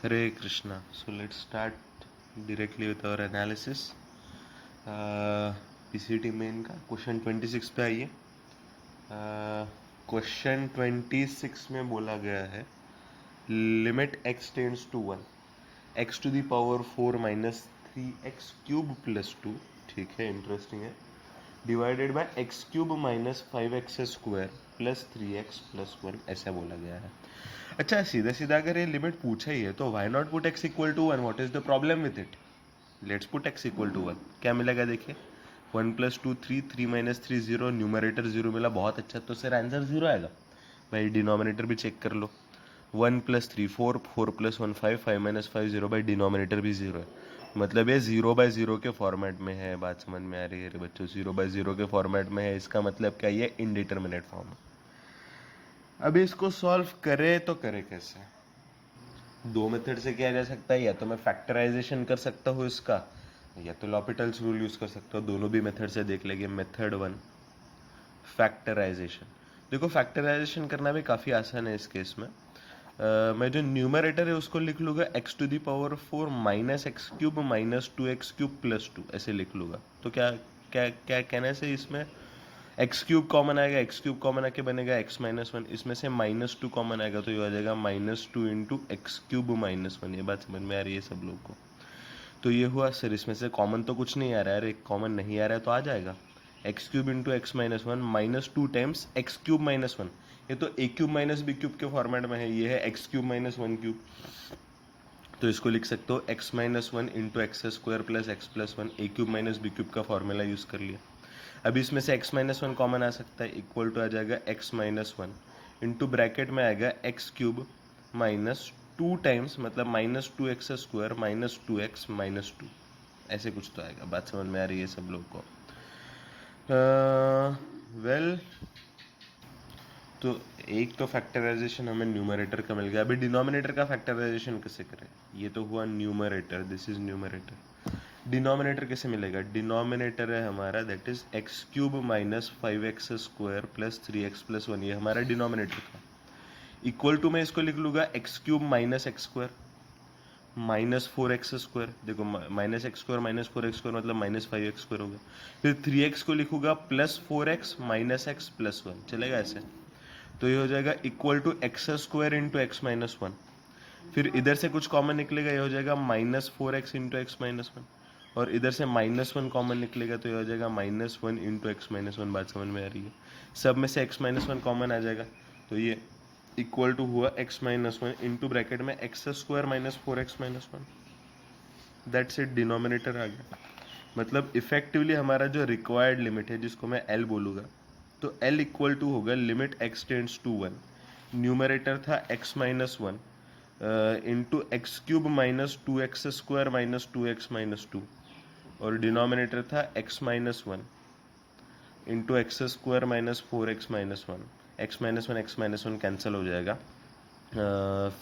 Hare Krishna. So let's start directly with our analysis. PCT main का question 26 पे आइए. Question 26 में बोला गया है limit x tends to 1 x to the power 4 minus 3x cube plus 2. ठीक है, इंटरेस्टिंग है. Divided by x cube minus 5x square plus 3x plus 1 ऐसा बोला गया है. अच्छा, सीधा सीधा अगर ये लिमिट पूछा ही है तो why not put x equal to 1. What is the problem with it? Let's put x equal to 1. क्या मिलेगा देखिए. 1 प्लस 2 3, 3 माइनस 3 0, न्यूमरेटर 0 मिला. बहुत अच्छा, तो सर आंसर 0 आएगा. भाई डिनोमिनेटर भी चेक कर लो. 1 प्लस 3 4, 4 प्लस 1 5, 5 माइनस 5 0. भाई डिनोमिनेटर भी 0 है. मतलब ये 0/0 के फॉर्मेट में है. बात समझ में आ रही है रे बच्चों? 0/0 के फॉर्मेट में है. इसका मतलब क्या? ये इनडिटर्मिनेट फॉर्म है. अभी इसको सॉल्व करे तो करे कैसे? दो मेथड से किया जा सकता है. या तो मैं फैक्टराइजेशन कर सकता हूँ इसका, या तो l'Hopital's रूल यूज कर सकता हूँ. दोनों भी मेथड से देख लेंगे. Method 1 factorisation. देखो, फैक्टराइजेशन करना भी काफ़ी आसान है इस केस में. मैं जो न्यूमरेटर है उसको लिख लूँगा x to the power 4 minus x cube minus 2x cube plus 2 ऐसे लिख लूँगा. तो क्या क्या क्या कहने से इसमें एक्स क्यूब कॉमन आएगा. एक्स क्यूब कॉमन आके बनेगा x-1. इसमें से -2 कॉमन आएगा तो ये आ जाएगा -2 इंटू एक्स क्यूब -1. ये बात समझ में आ रही है सब लोग को? तो ये हुआ. सर इसमें से कॉमन तो कुछ नहीं आ रहा है. अरे कॉमन नहीं आ रहा है तो आ जाएगा X cube into x-1 -2 times X cube -1. ये तो a cube minus B cube के फॉर्मेट में है. ये है एक्स क्यूब माइनस 1 क्यूब. तो इसको लिख सकते हो x-1 into x square plus x plus 1. a cube minus B cube का फॉर्मूला यूज़ कर लिया. अभी इसमें से x-1 कॉमन आ सकता है. इक्वल टू आ जाएगा x-1 इंटू ब्रैकेट में आएगा एक्स क्यूब माइनस 2 टाइम्स मतलब -2x square minus 2x minus 2. ऐसे कुछ तो आएगा. बात समझ में आ रही है सब लोग को? वेल, तो एक तो फैक्टराइजेशन हमें न्यूमरेटर का मिल गया. अभी डिनोमिनेटर का फैक्टराइजेशन कैसे करें? ये तो हुआ numerator. This is numerator. Denominator कैसे मिलेगा? डिनोमिनेटर है हमारा that is x cube minus 5x square plus 3x plus 1. ये हमारा डिनोमिनेटर का. इक्वल टू मैं इसको लिख लूँगा x cube minus x square minus 4x square. देखो, minus x square minus 4x square मतलब -5x स्क्वायर होगा. फिर 3x को लिखूंगा plus 4x minus x plus 1. चलेगा ऐसे? तो ये हो जाएगा equal to X square into x minus 1. फिर इधर से कुछ कॉमन निकलेगा. ये हो जाएगा -4x इंटू एक्स माइनस 1. और इधर से -1 कॉमन निकलेगा तो ये हो जाएगा -1 इंटू एक्स माइनस 1. बात समझ में आ रही है? सब में से x-1 कॉमन आ जाएगा तो ये इक्वल टू हुआ x-1 इंटू ब्रैकेट में x square minus 4x minus 1. That's it. Denominator आ गया. मतलब इफेक्टिवली हमारा जो रिक्वायर्ड लिमिट है जिसको मैं L बोलूँगा, तो L इक्वल टू होगा limit x tends to 1. Numerator था x-1 into X cube minus 2x square minus 2x minus 2. और डिनोमिनेटर था x-1 into x square minus 4x minus 1. x-1 cancel हो जाएगा.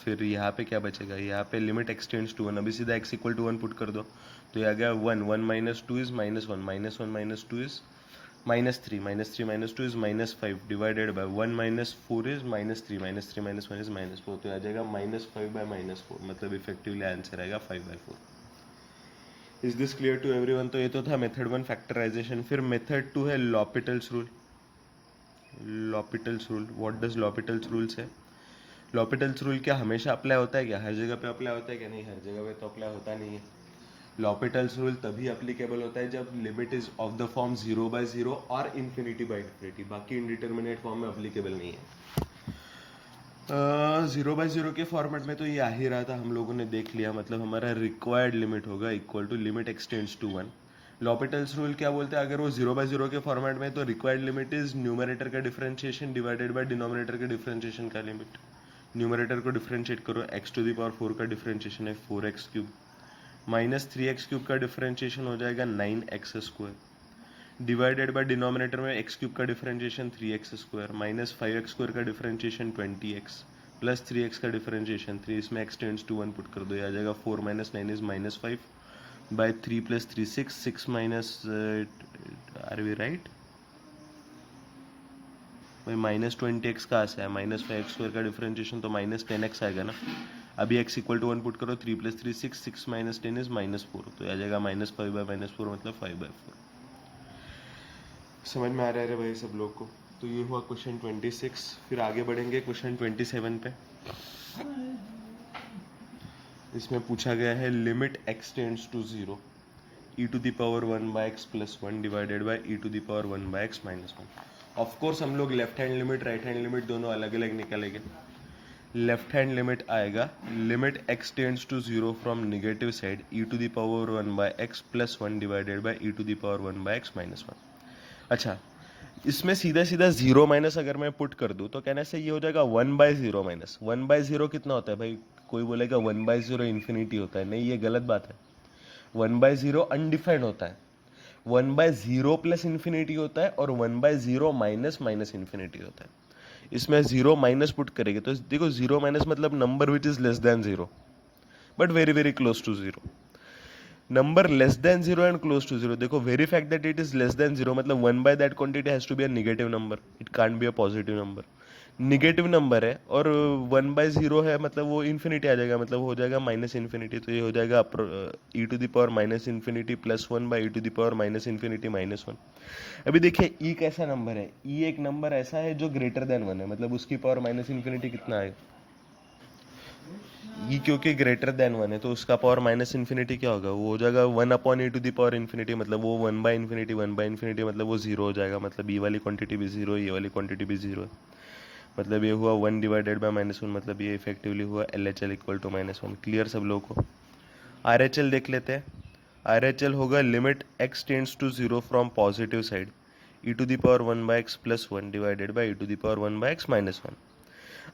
फिर यहाँ पे क्या बचेगा? यहाँ पे लिमिट x टेंड्स टू 1. अभी सीधा x इक्वल टू 1 पुट कर दो तो ये आ गया 1. 1 minus 2 is -1 minus 1 minus 2 is -3 -3 minus 2 is -5 divided by 1 minus 4 is -3 -3 minus 1 is -4. तो आ जाएगा -5/-4. मतलब इफेक्टिवली आंसर आएगा 5/4. Is this clear to everyone? तो ये तो था मेथड 1 फैक्टराइजेशन. फिर मेथड 2 है l'Hopital's rule. l'Hopital's rule. What does l'Hopital's rule से? l'Hopital's रूल क्या हमेशा अप्लाई होता है क्या? हर जगह पे अप्लाई होता है क्या? नहीं, हर जगह पे तो अप्लाई होता नहीं है. l'Hopital's रूल तभी अप्लीकेबल होता है जब limit is of the form 0/0 और इन्फिनिटी. बाकी इनडिटर्मिनेट फॉर्म में अप्लीकेबल नहीं है. 0/0 के फॉर्मेट में तो ये आ ही रहा था, हम लोगों ने देख लिया. मतलब हमारा रिक्वायर्ड लिमिट होगा equal to limit x tends to 1. l'Hopital's rule क्या बोलते हैं? अगर वो 0/0 के फॉर्मेट में तो रिक्वायर्ड लिमिट इज न्यूमरेटर का डिफरेंशिएशन डिवाइडेड बाय डिनोमिनेटर के डिफरेंशिएशन का लिमिट. न्यूमरेटर को डिफरेंशिएट करो. एक्स टू दी पावर 4 का डिफरेंशिएशन है 4x cube minus 3x cube का डिफरेंशिएशन हो जाएगा 9x square divided by denominator में एक्स क्यूब का differentiation 3x square minus 5x square का डिफरेंशिएशन 20x प्लस 3x का डिफरेंशिएशन 3. इसमें x टेंड्स टू 1 पुट कर दो. ये आ जाएगा 4 minus 9 is -5 by 3 plus 3 6 minus are we right भाई? -20x का ऐसा है. -5x स्क्वायर का डिफरेंशिएशन तो -10x आएगा ना. अभी x इक्वल टू 1 पुट करो, 3 + 3 6, 6 - 10 इज -4, तो आ जाएगा -5/-4 मतलब 5/4। समझ में आ रहा है रे भाई सब लोग को? तो ये हुआ क्वेश्चन 26। फिर आगे बढ़ेंगे क्वेश्चन 27 पे। इसमें पूछा गया है limit x tends to 0 e⁻1/x + 1 divided by e⁻1/x - 1। Of course हम लोग left hand limit right hand limit दोनों अलग अलग निकालेंगे। लेफ्ट हैंड लिमिट आएगा limit x tends to 0 from negative side e⁻1/x + 1 divided by e⁻1/x - 1। अच्छा, इसमें सीधा सीधा 0 माइनस अगर मैं पुट कर दूं तो कहने से ये हो जाएगा 1/0 माइनस 1/0 कितना होता है भाई? कोई बोलेगा 1/0 इन्फिनिटी होता है, नहीं, ये गलत बात है। 1/0 अनडिफाइंड होता है, 1/0 प्लस इन्फिनिटी होता है और 1/0 माइनस माइनस इन्फिनिटी होता है। इसमें 0 माइनस पुट करेंगे तो देखो 0 माइनस मतलब number which is less than 0 but very very close to 0। Number less than 0 and close to 0, देखो very fact that it is less than 0 मतलब 1 by that quantity has to be a negative number, it can't be a positive number. Negative number है और 1/0 है मतलब वो infinity आ जाएगा, मतलब हो जाएगा माइनस इन्फिनिटी, तो ये हो जाएगा e⁻∞ + 1 बाई e⁻∞ -1। अभी देखिए ई कैसा नंबर है? ई एक नंबर ऐसा है जो ग्रेटर देन 1 है, मतलब उसकी पावर -∞ कितना है? ई क्योंकि ग्रेटर देन 1 है तो उसका पावर -∞ क्या होगा? वो हो जाएगा 1/e⁻∞, मतलब वो 1/∞, 1/∞ मतलब वो 0 हो जाएगा, मतलब ई वाली क्वांटिटी भी 0 है, ये वाली क्वांटिटी भी 0 है, मतलब ये हुआ 1 डिवाइडेड बाय -1, मतलब ये इफेक्टिवली हुआ LHL इक्वल टू -1। क्लियर सब लोगों को? RHL देख लेते हैं। RHL होगा limit x tends to 0 from positive side e⁻1/x + 1 divided by e⁻1/x - 1।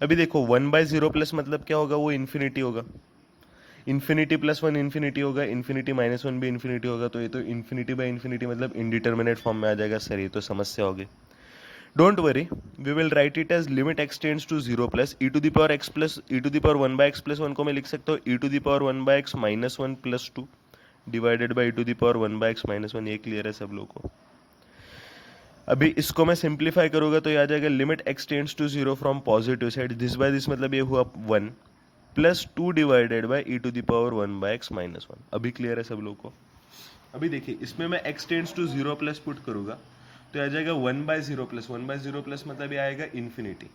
अभी देखो 1/0 प्लस मतलब क्या होगा? वो इन्फिनिटी होगा, इन्फिनिटी + 1 इन्फिनिटी होगा, इन्फिनिटी -1 भी इन्फिनिटी होगा, तो ये तो इन्फिनिटी बाय इन्फिनिटी मतलब इनडिटर्मिनेट फॉर्म में आ जाएगा। सर ये तो समस्या होगी। Don't worry, we will write it as limit x tends to 0 plus e⁻1/x + 1 को मैं लिख सकता हूँ e⁻1/x - 1 + 2 डिवाइडेड बाय e⁻1/x - 1। ये क्लियर है सब लोगों को? अभी इसको मैं सिंप्लीफाई करूंगा तो ये आ जाएगा limit x tends to 0 from positive side this by this, मतलब ये हुआ 1 + 2 डिवाइडेड बाय e⁻1/x - 1। अभी क्लियर है सब लोगों को? अभी देखिए इसमें मैं x tends to 0 plus put करूंगा तो आ जाएगा 1/0 प्लस 1/0 प्लस मतलब ये आएगा इन्फिनिटी,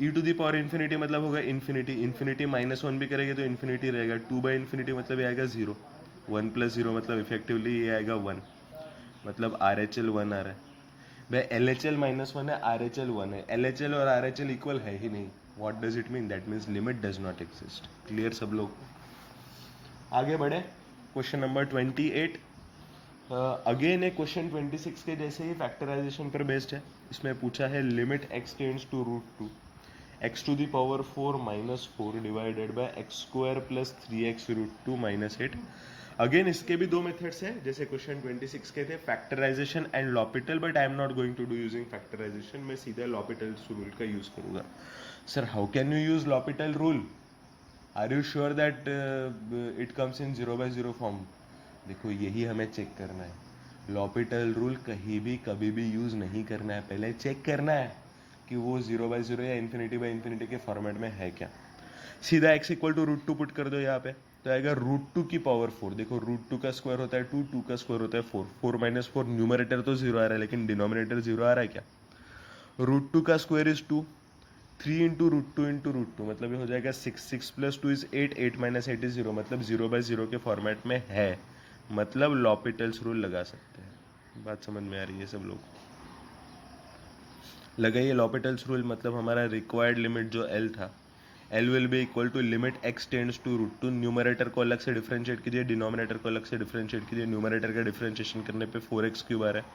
e⁻∞ मतलब होगा इन्फिनिटी, इन्फिनिटी -1 भी करेंगे तो इन्फिनिटी रहेगा, 2/∞ मतलब ये आएगा 0, 1 + 0 मतलब इफेक्टिवली ये आएगा 1, मतलब RHL 1 आ रहा है भाई। LHL -1 है, RHL 1 है, LHL और RHL इक्वल है ही नहीं। What does it mean? That means limit does not exist. Clear सब लोग? आगे बढ़े क्वेश्चन नंबर 28। अगेन एक क्वेश्चन 26 के जैसे ही फैक्टराइजेशन पर बेस्ड है। इसमें पूछा है limit x tends to √2 x⁴ -4 divided by x² + 3x √2 - 8। Again इसके भी दो मेथड्स हैं जैसे क्वेश्चन 26 के थे, factorisation and L'Hopital, but I am not going to do using factorisation, मैं सीधा लॉपिटल्स रूल का यूज करूंगा। Sir how can you use L'Hopital rule? Are you sure that it comes in 0/0 form? देखो यही हमें check करना है। L'Hôpital rule कहीं भी कभी भी यूज नहीं करना है, पहले चेक करना है कि वो 0/0 या ∞/∞ के फॉर्मेट में है क्या। सीधा x इक्वल टू √2 पुट कर दो यहाँ पे तो आएगा √2 की पावर 4। देखो √2 का स्क्वायर होता है 2, 2 का स्क्वायर होता है 4, 4 - 4 न्यूमरेटर तो 0 आ रहा है लेकिन डिनोमिनेटर 0 आ रहा है क्या? √2 का स्क्वायर इज 2, 3 × √2 × √2 मतलब ये हो जाएगा 6, 6 + 2 इज 8, 8 - 8 इज 0, मतलब 0/0 के फॉर्मेट में है, मतलब लॉपिटल्स रूल लगा सकते हैं। बात समझ में आ रही है सब लोग? लगाइए लॉपिटल्स रूल, मतलब हमारा रिक्वायर्ड लिमिट जो L था, L will be equal to limit x tends to √2, numerator को अलग से डिफरेंशिएट कीजिए, डिनोमिनेटर को अलग से डिफरेंशिएट कीजिए। न्यूमरेटर का डिफरेंशिएशन करने पे 4x³ आ रहा है,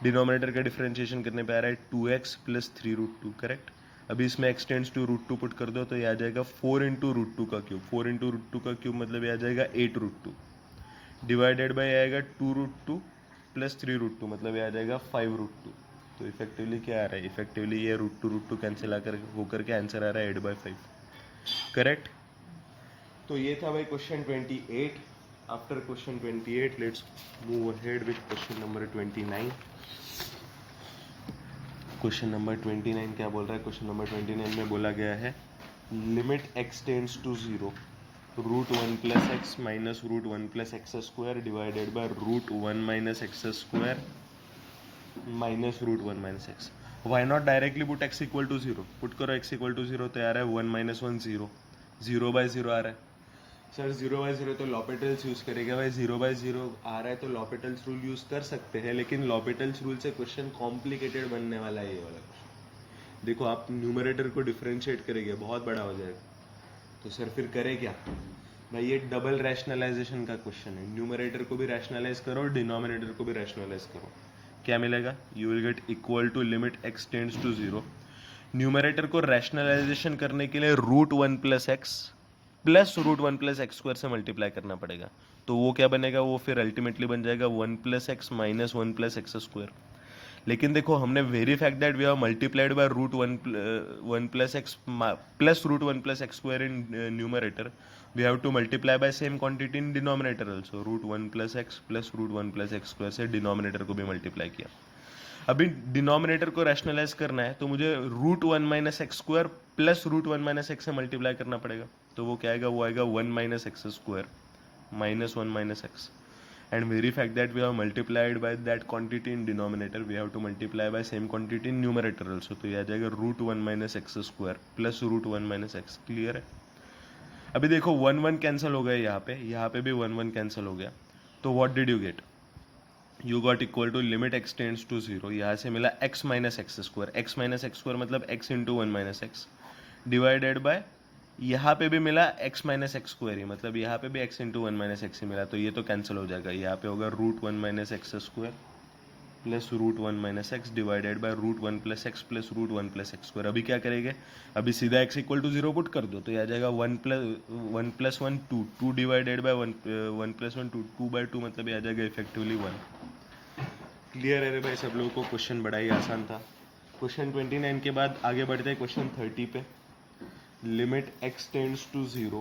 डिनोमिनेटर का डिफरेंशिएशन करने पे आ रहा है 2x + 3 √2, करेक्ट। अभी इसमें x टेंड्स टू √2 पुट कर दो तो ये आ जाएगा 4 × √2 का क्यूब, 4 × √2 का क्यूब मतलब ये आ जाएगा 8 √2 डिवाइडेड बाय आएगा 2 √2 + 3 √2 मतलब ये आ जाएगा 5 √2। तो इफेक्टिवली क्या आ रहा है? इफेक्टिवली ये √2 कैंसिल आकर होकर के आंसर आ रहा है 8/5, करेक्ट। तो ये था भाई question 28। After question 28 let's move ahead with question number 29। Question number 29 क्या बोल रहा है? क्वेश्चन नंबर 29 में बोला गया है limit x tends to 0 root 1 plus x minus root 1 plus x square divided by root 1 minus x square minus root 1 minus x. Why not directly put x equal to 0. Put करो x equal to 0 तो आ रहा है 1 minus 1 0. 0 bye 0 आ रहा है sir. 0 bye 0 तो लॉपिटल्स use करेगा भाई. 0 bye 0 आ रहा है तो लॉपिटल्स रूल यूज कर सकते हैं, लेकिन लॉपिटल्स रूल से क्वेश्चन कॉम्प्लिकेटेड बनने वाला है ये वाला क्वेश्चन. देखो आप न्यूमरेटर को डिफरेंशिएट करेंगे बहुत बड़ा हो जाएगा, तो सर फिर करें क्या भाई. ये डबल रैशनलाइजेशन का क्वेश्चन है. न्यूमरेटर को भी रैशनलाइज करो, डिनोमिनेटर को भी रैशनलाइज करो. क्या मिलेगा? You will get equal to limit x tends to 0. Numerator को रैशनलाइजेशन करने के लिए root 1 plus x plus root 1 plus x square से मल्टीप्लाई करना पड़ेगा. तो वो क्या बनेगा? वो फिर अल्टीमेटली बन जाएगा 1 plus x minus 1 plus x square. लेकिन देखो हमने very fact that we have multiplied by root 1 plus x plus root 1 plus x square in numerator. We have to multiply by same quantity in denominator also. Root 1 plus x plus root 1 plus x square से denominator को भी multiply किया. अभी denominator को rationalise करना है तो मुझे root 1 minus x square plus root 1 minus x से मल्टीप्लाई करना पड़ेगा. तो वो क्या आएगा? वो आएगा 1 minus x square minus 1 minus x. And very fact that we have multiplied by that quantity in denominator, we have to multiply by same quantity in numerator also. तो ये आ जाएगा root 1 minus x square plus root 1 minus x. Clear है? अभी देखो 1 1 cancel हो गया यहाँ पे भी 1 1 कैंसिल हो गया. तो what did you get? You got equal to limit x tends to 0. यहाँ से मिला x minus x square. X minus x square मतलब x into 1 minus x divided by यहाँ पे भी मिला x माइनस एक्स स्क्वायर ही, मतलब यहाँ पे भी x इंटू 1 माइनस एक्स ही मिला. तो ये तो कैंसिल हो जाएगा. यहाँ पे होगा root 1 minus x square plus root 1 minus x divided by root 1 plus x plus root 1 plus x square. अभी क्या करेंगे? अभी सीधा x इक्वल टू 0 पुट कर दो तो ये आ जाएगा 1 plus 1 2 2 divided by 1 plus 1 2 2 by 2 मतलब ये आ जाएगा इफेक्टिवली 1. क्लियर है रे भाई सब लोगों को? क्वेश्चन बड़ा ही आसान था. क्वेश्चन 29 के बाद आगे बढ़ते हैं क्वेश्चन 30 पे. Limit x tends to 0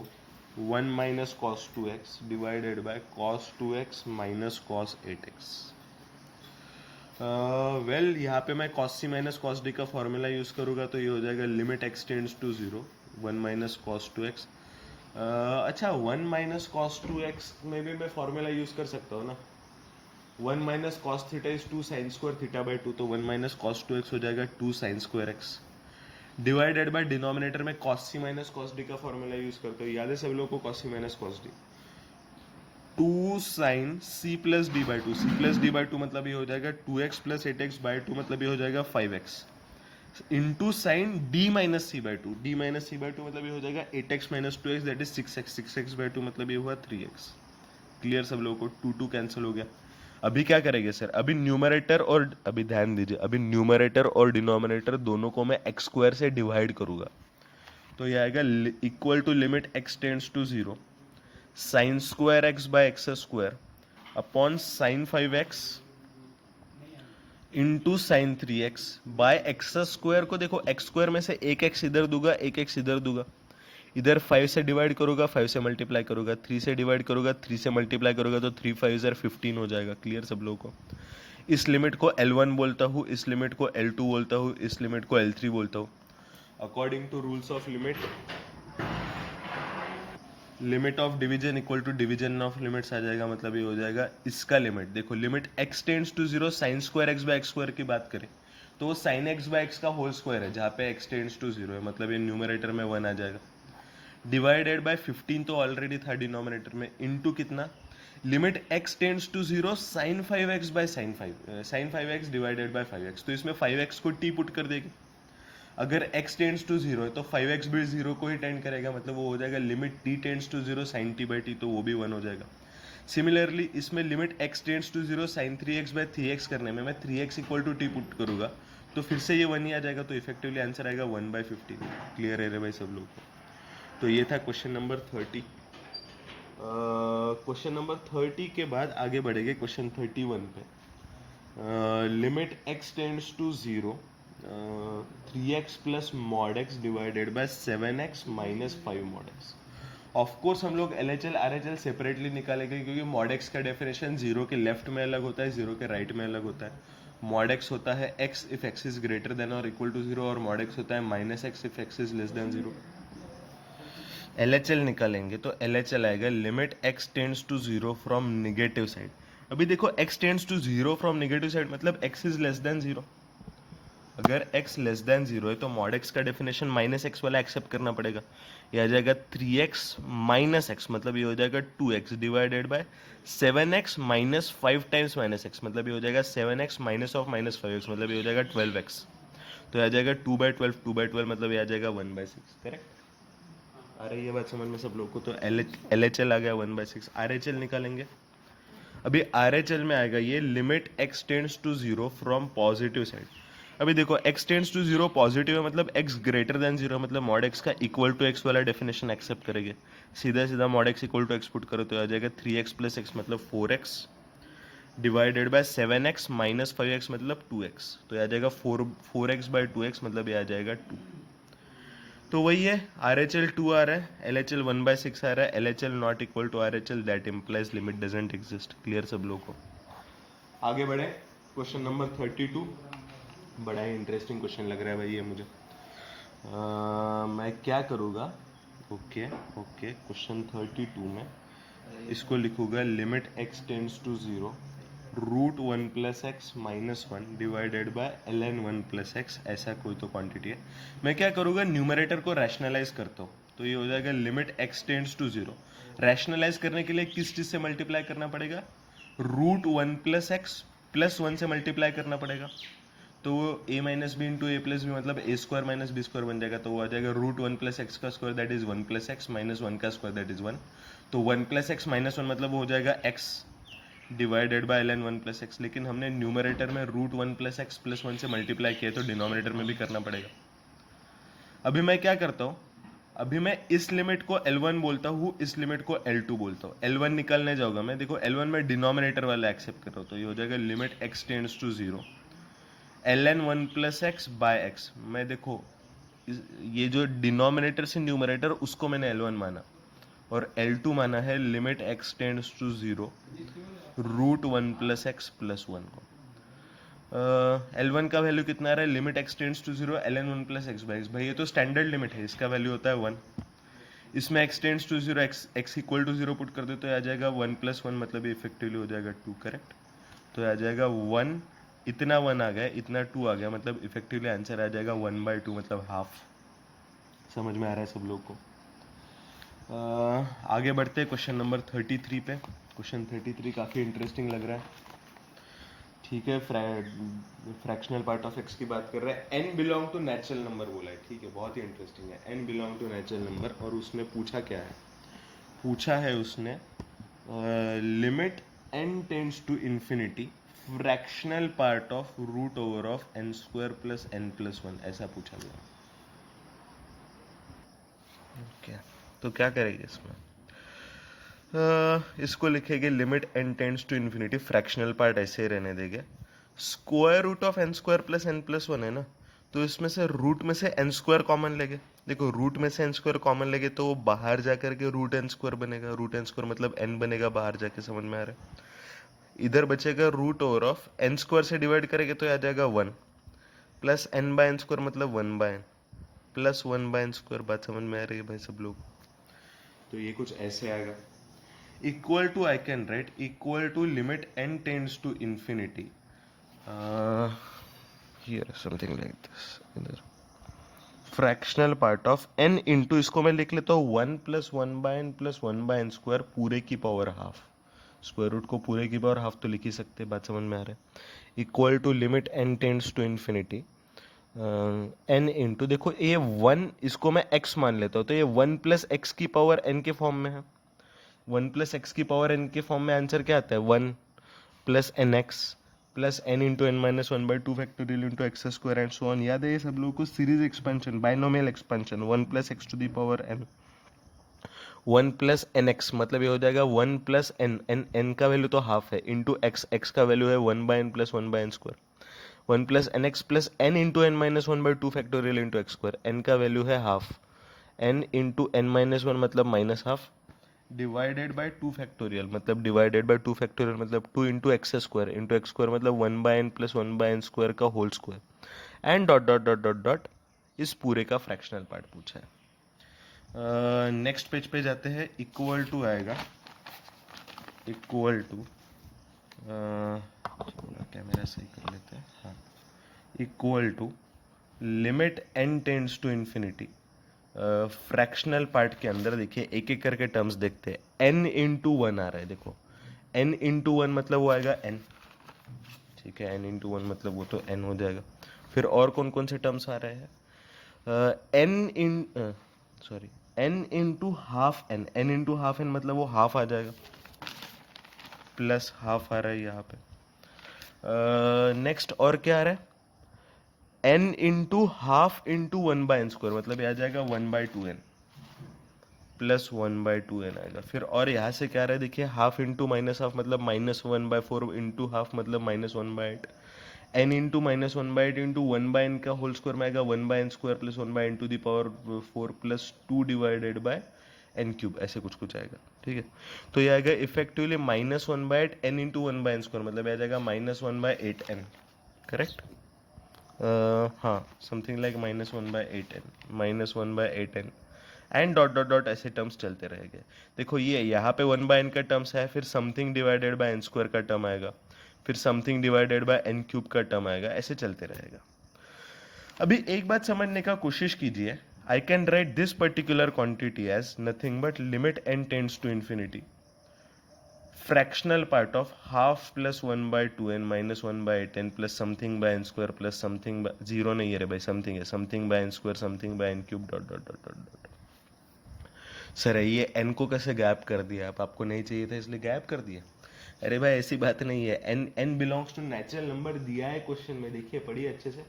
1 minus cos 2x divided by cos 2x minus cos 8x. Well यहाँ पे मैं कॉस सी माइनस कॉस डी का फॉर्मूला यूज़ करूँगा तो ये हो जाएगा limit x tends to 0 1 minus cos 2x. अच्छा 1 माइनस कॉस 2x में भी मैं फॉर्मूला यूज़ कर सकता हूँ ना. 1 minus cos theta is 2 sine square theta by 2. तो 1 माइनस कॉस 2x हो जाएगा 2 sine square x divided by denominator में कॉस सी माइनस कॉस डी का फॉर्मूला यूज करते हो. याद है सब लोगों को cos C minus cos D. 2 sine C plus D by 2. C plus D by 2 मतलब ये हो जाएगा 2x प्लस 8x बाई 2 मतलब ये हो जाएगा 5x into sine D minus C by 2. D minus C by 2 मतलब ये हो जाएगा 8x minus 2x that is 6x. 6x by 2 मतलब ये हुआ 3x. क्लियर सब लोगों को? 2 2 कैंसिल हो गया. अभी क्या करेंगे सर? अभी न्यूमरेटर और अभी ध्यान दीजिए, अभी न्यूमरेटर और डिनोमिनेटर दोनों को मैं एक्स स्क्वायर से डिवाइड करूंगा. तो ये आएगा equal to limit x tends to 0 sine square x by x square upon sine 5x into sine 3x by x square. को देखो एक्स स्क्वायर में से एक एक्स इधर दूंगा एक एक्स इधर दूंगा. इधर 5 से डिवाइड करूंगा 5 से मल्टीप्लाई करूंगा. 3 से डिवाइड करूंगा 3 से मल्टीप्लाई करूंगा तो 3 5 15 हो जाएगा. क्लियर सब लोगों को? इस लिमिट को L1 बोलता हूँ, इस लिमिट को L2 बोलता हूँ, इस लिमिट को L3 बोलता हूँ. According to rules of limit of division equal to division of limits आ जाएगा. मतलब ये हो जाएगा इसका लिमिट. देखो limit x tends to 0 sine square x by x square की बात करें तो वो साइन एक्स बाय एक्स का होल स्क्वायर है जहाँ पे x टेंड्स टू 0 है. मतलब ये न्यूमरेटर में 1 आ जाएगा. डिवाइडेड बाय 15 तो ऑलरेडी था डिनोमिनेटर में. इनटू कितना? Limit x tends to 0 sine 5x by sine 5x divided by 5x. तो इसमें 5x को t पुट कर देंगे. अगर x टेंड्स टू 0 है तो 5x भी 0 को ही टेंड करेगा. मतलब वो हो जाएगा limit t tends to 0 sine t by t. तो वो भी 1 हो जाएगा. सिमिलरली इसमें limit x tends to 0 sine 3x by 3x करने में मैं 3x equal to t put करूंगा तो फिर से ये 1 ही आ जाएगा. तो इफेक्टिवली आंसर आएगा 1/15. क्लियर है रे भाई सब लोग को? तो ये था क्वेश्चन नंबर 30. क्वेश्चन नंबर 30 के बाद आगे बढ़ेंगे क्वेश्चन 31 पे. Limit x tends to 0 3x plus mod x divided by 7x minus 5 mod x. Of course हम लोग LHL RHL सेपरेटली निकालेंगे क्योंकि मॉड x का डेफिनेशन 0 के लेफ्ट में अलग होता है 0 के राइट में अलग होता है. मॉड x होता है x if x is greater than और इक्वल टू 0 और मॉड x होता है minus x if x is less than 0. LHL निकालेंगे तो LHL आएगा limit x tends to zero from negative side. अभी देखो x tends to zero from negative side मतलब x is less than zero. अगर x less than zero है तो mod x का डेफिनेशन माइनस एक्स वाला एक्सेप्ट करना पड़ेगा। ये आ जाएगा 3x माइनस एक्स मतलब ये हो जाएगा 2x divided by 7x minus 5 times minus x मतलब ये हो जाएगा 7x minus of minus 5x मतलब ये हो जाएगा 12x। तो ये आ जाएगा 2/12 मतलब ये आ जाएगा 1/6। करेक्ट आ रही है बात समझ में सब लोग को? तो LHL आ गया 1/6। RHL निकालेंगे। अभी RHL में आएगा ये limit x tends to zero from positive side. अभी देखो x tends to zero positive है मतलब x ग्रेटर देन जीरो मतलब मॉड x का इक्वल टू x वाला डेफिनेशन एक्सेप्ट करेंगे। सीधा सीधा mod x equal to x put करो तो आ जाएगा 3x प्लस x मतलब 4x divided by 7x minus 5x मतलब 2x। तो ये आ जाएगा 4x बाई 2x मतलब ये आ जाएगा 2। तो वही है RHL 2 आ रहा है, LHL 1/6 आ रहा है। LHL not equal to RHL that implies limit doesn't exist. Clear सब लोग को? आगे बढ़े क्वेश्चन नंबर 32। बड़ा ही इंटरेस्टिंग क्वेश्चन लग रहा है भाई ये मुझे। मैं क्या करूँगा, ओके क्वेश्चन 32 में इसको लिखूंगा limit x tends to zero root 1 plus x minus 1 divided by ln 1 plus x, ऐसा कोई तो क्वांटिटी है। मैं क्या करूँगा, न्यूमरेटर को रैशनलाइज करता हूँ तो ये हो जाएगा limit x tends to zero. Rationalise करने के लिए किस चीज़ से मल्टीप्लाई करना पड़ेगा? रूट 1 प्लस एक्स प्लस 1 से मल्टीप्लाई करना पड़ेगा। तो वो a minus B into A plus B मतलब A square minus B square बन जाएगा। तो वो आ जाएगा रूट 1 प्लस एक्स का square that is 1 plus x minus 1 का स्क्वायर दैट इज 1। तो 1 प्लस एक्स माइनस 1 मतलब हो जाएगा x divided by ln 1 plus x. लेकिन हमने न्यूमरेटर में रूट 1 प्लस एक्स प्लस 1 से मल्टीप्लाई किया तो डिनोमिनेटर में भी करना पड़ेगा। अभी मैं क्या करता हूँ, अभी मैं इस लिमिट को L1 बोलता हूँ, इस लिमिट को L2 बोलता हूँ। L1 निकालने जाऊंगा मैं, देखो L1 में डिनोमिनेटर वाला एक्सेप्ट कर रहा हूँ तो ये हो जाएगा limit x tends to zero ln 1 plus x by x. मैं देखो ये जो डिनोमिनेटर से न्यूमरेटर उसको मैंने L1 माना और L2 माना है limit x tends to zero root 1 plus x plus 1 को। L1 का वैल्यू कितना आ रहा है? Limit x tends to zero ln 1 plus x by x. भाई ये तो स्टैंडर्ड लिमिट है, इसका वैल्यू होता है 1। इसमें x tends to zero x equal to zero put कर दे तो आ जाएगा 1 प्लस 1 मतलब ये इफेक्टिवली हो जाएगा 2। करेक्ट? तो आ जाएगा 1, इतना 1 आ गया, इतना 2 आ गया मतलब इफेक्टिवली आंसर आ जाएगा 1/2 मतलब हाफ। समझ में आ रहा है सब लोग को? आगे बढ़ते हैं क्वेश्चन नंबर 33 पे। क्वेश्चन 33 काफ़ी इंटरेस्टिंग लग रहा है। ठीक है, फ्रैक्शनल पार्ट ऑफ एक्स की बात कर रहे हैं। n belong to natural number बोला है। ठीक है, बहुत ही इंटरेस्टिंग है। n belong to natural number और उसने पूछा क्या है? पूछा है उसने limit n tends to infinity fractional part of root over of n square plus n plus 1, ऐसा पूछा गया। ओके, तो क्या करेंगे इसमें? इसको लिखेंगे limit n tends to infinity, fractional part ऐसे ही रहने देंगे। Square root of n square plus n plus 1 है ना, तो इसमें से रूट में से n स्क्वायर कॉमन लेंगे। देखो रूट में से n स्क्वायर कॉमन लेंगे तो वो बाहर जा करके रूट n स्क्वायर बनेगा। रूट n स्क्वायर मतलब n बनेगा बाहर जाके, समझ में आ रहा है? इधर बचेगा root over of n square से डिवाइड करेंगे तो आ जाएगा 1 plus n by n square मतलब 1/n प्लस 1/n स्क्वायर। बात समझ में आ रही है भाई सब लोग? तो ये कुछ ऐसे आएगा। Equal to I can write equal to limit n tends to infinity here something like this. इधर fractional part of n into, इसको मैं लिख लेता हूँ 1 plus 1/n plus 1/n square पूरे की पावर हाफ। स्क्वायर रूट को पूरे की पावर हाफ तो लिख ही सकते, बात समझ में आ रहा है? Equal to limit n tends to infinity n into, देखो ये 1 इसको मैं x मान लेता हूँ तो ये 1 प्लस एक्स की पावर n के फॉर्म में है। 1 प्लस एक्स की पावर n के फॉर्म में आंसर क्या आता है? 1 plus n x plus n into n minus 1/2 factorial into x square and so on. याद है ये सब लोगों को? Series expansion, binomial expansion, 1 plus x to the power n। 1 plus n x मतलब ये हो जाएगा 1 प्लस एन, एन का वैल्यू तो हाफ है, इंटू एक्स, एक्स का वैल्यू है 1/n plus 1/n square. 1 plus n x plus n into n minus 1/2 factorial into x square. N का वैल्यू है half, n into n minus 1 मतलब minus half divided by 2 factorial मतलब divided by 2 factorial मतलब 2 into x square मतलब 1/n plus 1/n square का whole square and dot dot dot dot dot. इस पूरे का फ्रैक्शनल पार्ट पूछा है। नेक्स्ट पेज पे जाते हैं, इक्वल टू आएगा, इक्वल टू, कैमरा सही कर लेते हैं, हाँ, equal to limit n tends to infinity, fractional part के अंदर देखिए एक एक करके टर्म्स देखते हैं, n इंटू वन आ रहा है, देखो n इंटू वन मतलब वो आएगा n, ठीक है, n इंटू वन मतलब वो तो n हो जाएगा। फिर और कौन कौन से टर्म्स आ रहे हैं, n into half n, n into half n मतलब वो हाफ आ जाएगा, प्लस हाफ आ रहा है यहाँ पे। नेक्स्ट और क्या आ रहा है, n into half into one by n square मतलब ये आ जाएगा 1/2n प्लस 1/2n आएगा। फिर और यहाँ से क्या आ रहा है, देखिए हाफ इंटू माइनस हाफ मतलब -1/4 इंटू हाफ मतलब -1/8, n इंटू -1/8 इंटू 1/n का होल स्क्वायर में आएगा 1/n square plus 1/n to the power 4 plus 2 divided by n cube, ऐसे कुछ कुछ आएगा, ठीक है। तो ये आएगा effectively -1/8 n into 1/n square मतलब ये आ जाएगा -1/8n, करेक्ट। हाँ, something like -1/8n and dot dot dot ऐसे टर्म्स चलते रहेंगे। देखो ये यहाँ पे 1/n का टर्म्स है, फिर something divided by n square का टर्म आएगा, फिर something divided by n cube का टर्म आएगा, ऐसे चलते रहेगा। अभी एक बात समझने का कोशिश कीजिए, I can write this particular quantity as nothing but limit n tends to infinity, fractional part of half plus 1/2n minus 1/8n plus something by n square plus something by, zero नहीं है रे भाई, something है, something by n square something by n cube dot dot dot dot dot. Sir ये n को कैसे gap कर दिया आप, आपको नहीं चाहिए था इसलिए गैप कर दिया? अरे भाई ऐसी बात नहीं है, n belongs to natural number दिया है क्वेश्चन में, देखिए पढ़िए अच्छे से,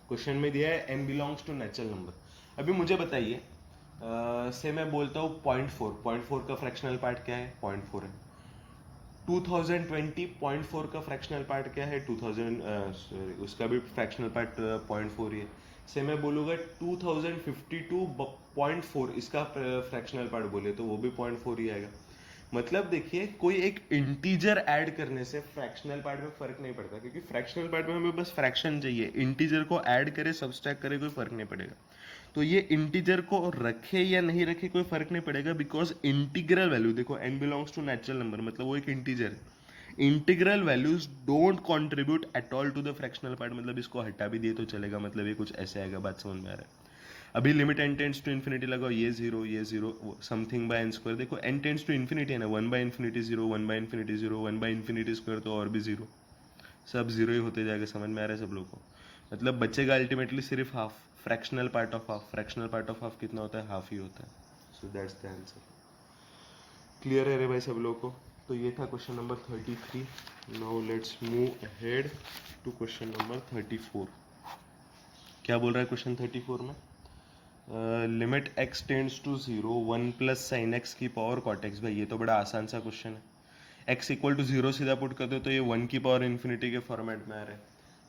क्वेश्चन में दिया है n belongs to natural number. अभी मुझे बताइए, से मैं बोलता हूँ 0.4 का फ्रैक्शनल पार्ट क्या है, 0.4 है। 2020 0.4 का फ्रैक्शनल पार्ट क्या है, 2000 उसका भी फ्रैक्शनल पार्ट 0.4 ही है। से मैं बोलूँगा 2052 0.4 इसका फ्रैक्शनल पार्ट बोले तो वो भी 0.4 ही आएगा। मतलब देखिए कोई एक इंटीजर ऐड करने से फ्रैक्शनल पार्ट में फर्क नहीं पड़ता, क्योंकि फ्रैक्शनल पार्ट में हमें बस फ्रैक्शन चाहिए, इंटीजर को ऐड करे सब्सट्रैक्ट करे कोई फर्क नहीं पड़ेगा। तो ये इंटीजर को रखे या नहीं रखे कोई फर्क नहीं पड़ेगा, बिकॉज इंटीग्रल वैल्यू, देखो n belongs to natural number मतलब वो एक इंटीजर है, integral values don't contribute at all to the fractional part, मतलब इसको हटा भी दिए तो चलेगा, मतलब ये कुछ ऐसे आएगा, बात समझ में आ रहा है। अभी limit n tends to infinity लगाओ, ये zero something by n square, देखो n टेंड्स टू इन्फिनिटी है ना, 1/∞ 0 1/∞ 0 1/∞ स्क्वायर तो और भी जीरो, सब जीरो ही होते जाएगा, समझ में आ रहा है सब लोग को। मतलब बचेगा अल्टीमेटली सिर्फ half, fractional part of half, fractional part of half कितना होता है, हाफ ही होता है। So that's the answer. Clear है रे भाई सब लोग को? तो ये था question number 33। Now let's move ahead to question number 34। क्या बोल रहा है क्वेश्चन 34 में, limit x tends to 0 1 plus sine x की पावर कॉट एक्स। भाई ये तो बड़ा आसान सा क्वेश्चन है, x इक्वल टू 0 सीधा पुट कर दो तो ये 1 की पावर इन्फिनिटी के फॉर्मेट में आ रहा है।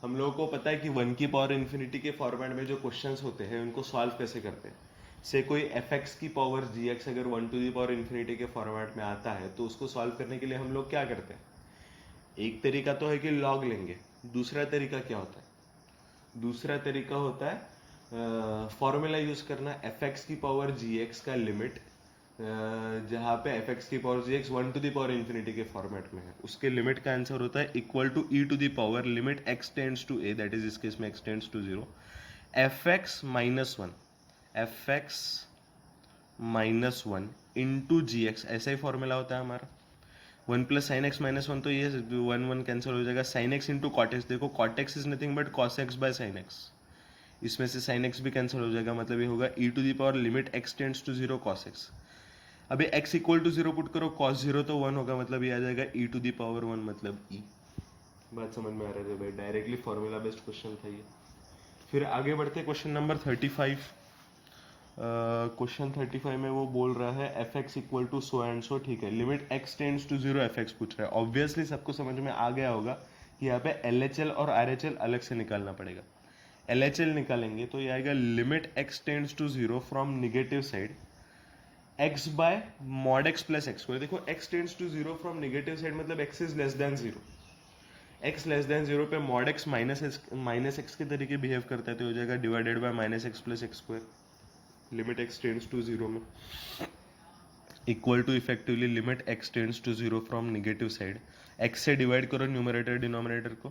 हम लोगों को पता है कि 1 की पावर इन्फिनिटी के फॉर्मेट में जो क्वेश्चंस होते हैं उनको सॉल्व कैसे करते हैं। से कोई fx की पावर gx अगर 1 टू दी पावर इन्फिनिटी के फॉर्मेट में आता है तो उसको सॉल्व करने के लिए हम लोग क्या करते हैं, एक तरीका तो है कि लॉग लेंगे, दूसरा तरीका क्या होता है, दूसरा तरीका होता है फॉर्मूला यूज करना, fx की पावर gx का लिमिट, जहाँ पे fx की power gx 1 to the power infinity के फॉर्मेट में है, उसके लिमिट का आंसर होता है equal to e to the power limit x tends to a, that is इस केस में x tends to 0 fx minus 1 fx minus 1 into gx, ऐसा ही फॉर्मूला होता है हमारा। 1 प्लस साइन एक्स माइनस 1 तो ये 1 कैंसिल हो जाएगा, sine x into cot x, देखो cot x is nothing but cos x by sine x, इसमें से साइन एक्स भी कैंसिल हो जाएगा, मतलब ये होगा e to the power limit x tends to 0 cos x. अभी x इक्वल टू 0 पुट करो, कॉस 0 तो 1 होगा, मतलब ये आ जाएगा e टू दी पावर 1 मतलब e। बात समझ में आ रहा है भाई, डायरेक्टली फॉर्मूला बेस्ड क्वेश्चन था ये। फिर आगे बढ़ते क्वेश्चन नंबर 35। क्वेश्चन 35 में वो बोल रहा है f x equal to so and so, ठीक है, limit x tends to 0 f x पूछ रहा है। ऑब्वियसली सबको समझ में आ गया होगा कि यहाँ पे LHL और RHL अलग से निकालना पड़ेगा। LHL निकालेंगे तो ये आएगा limit x tends to 0 from negative side x by mod x plus x square. देखो x tends to 0 from negative side मतलब x is less than 0, x less than 0 पे मॉड x माइनस एक्स के तरीके behave करता है तो हो जाएगा divided by minus x plus x square. Limit x tends to zero में equal to effectively limit x tends to zero from negative side, x से डिवाइड करो न्यूमरेटर डिनोमिनेटर को,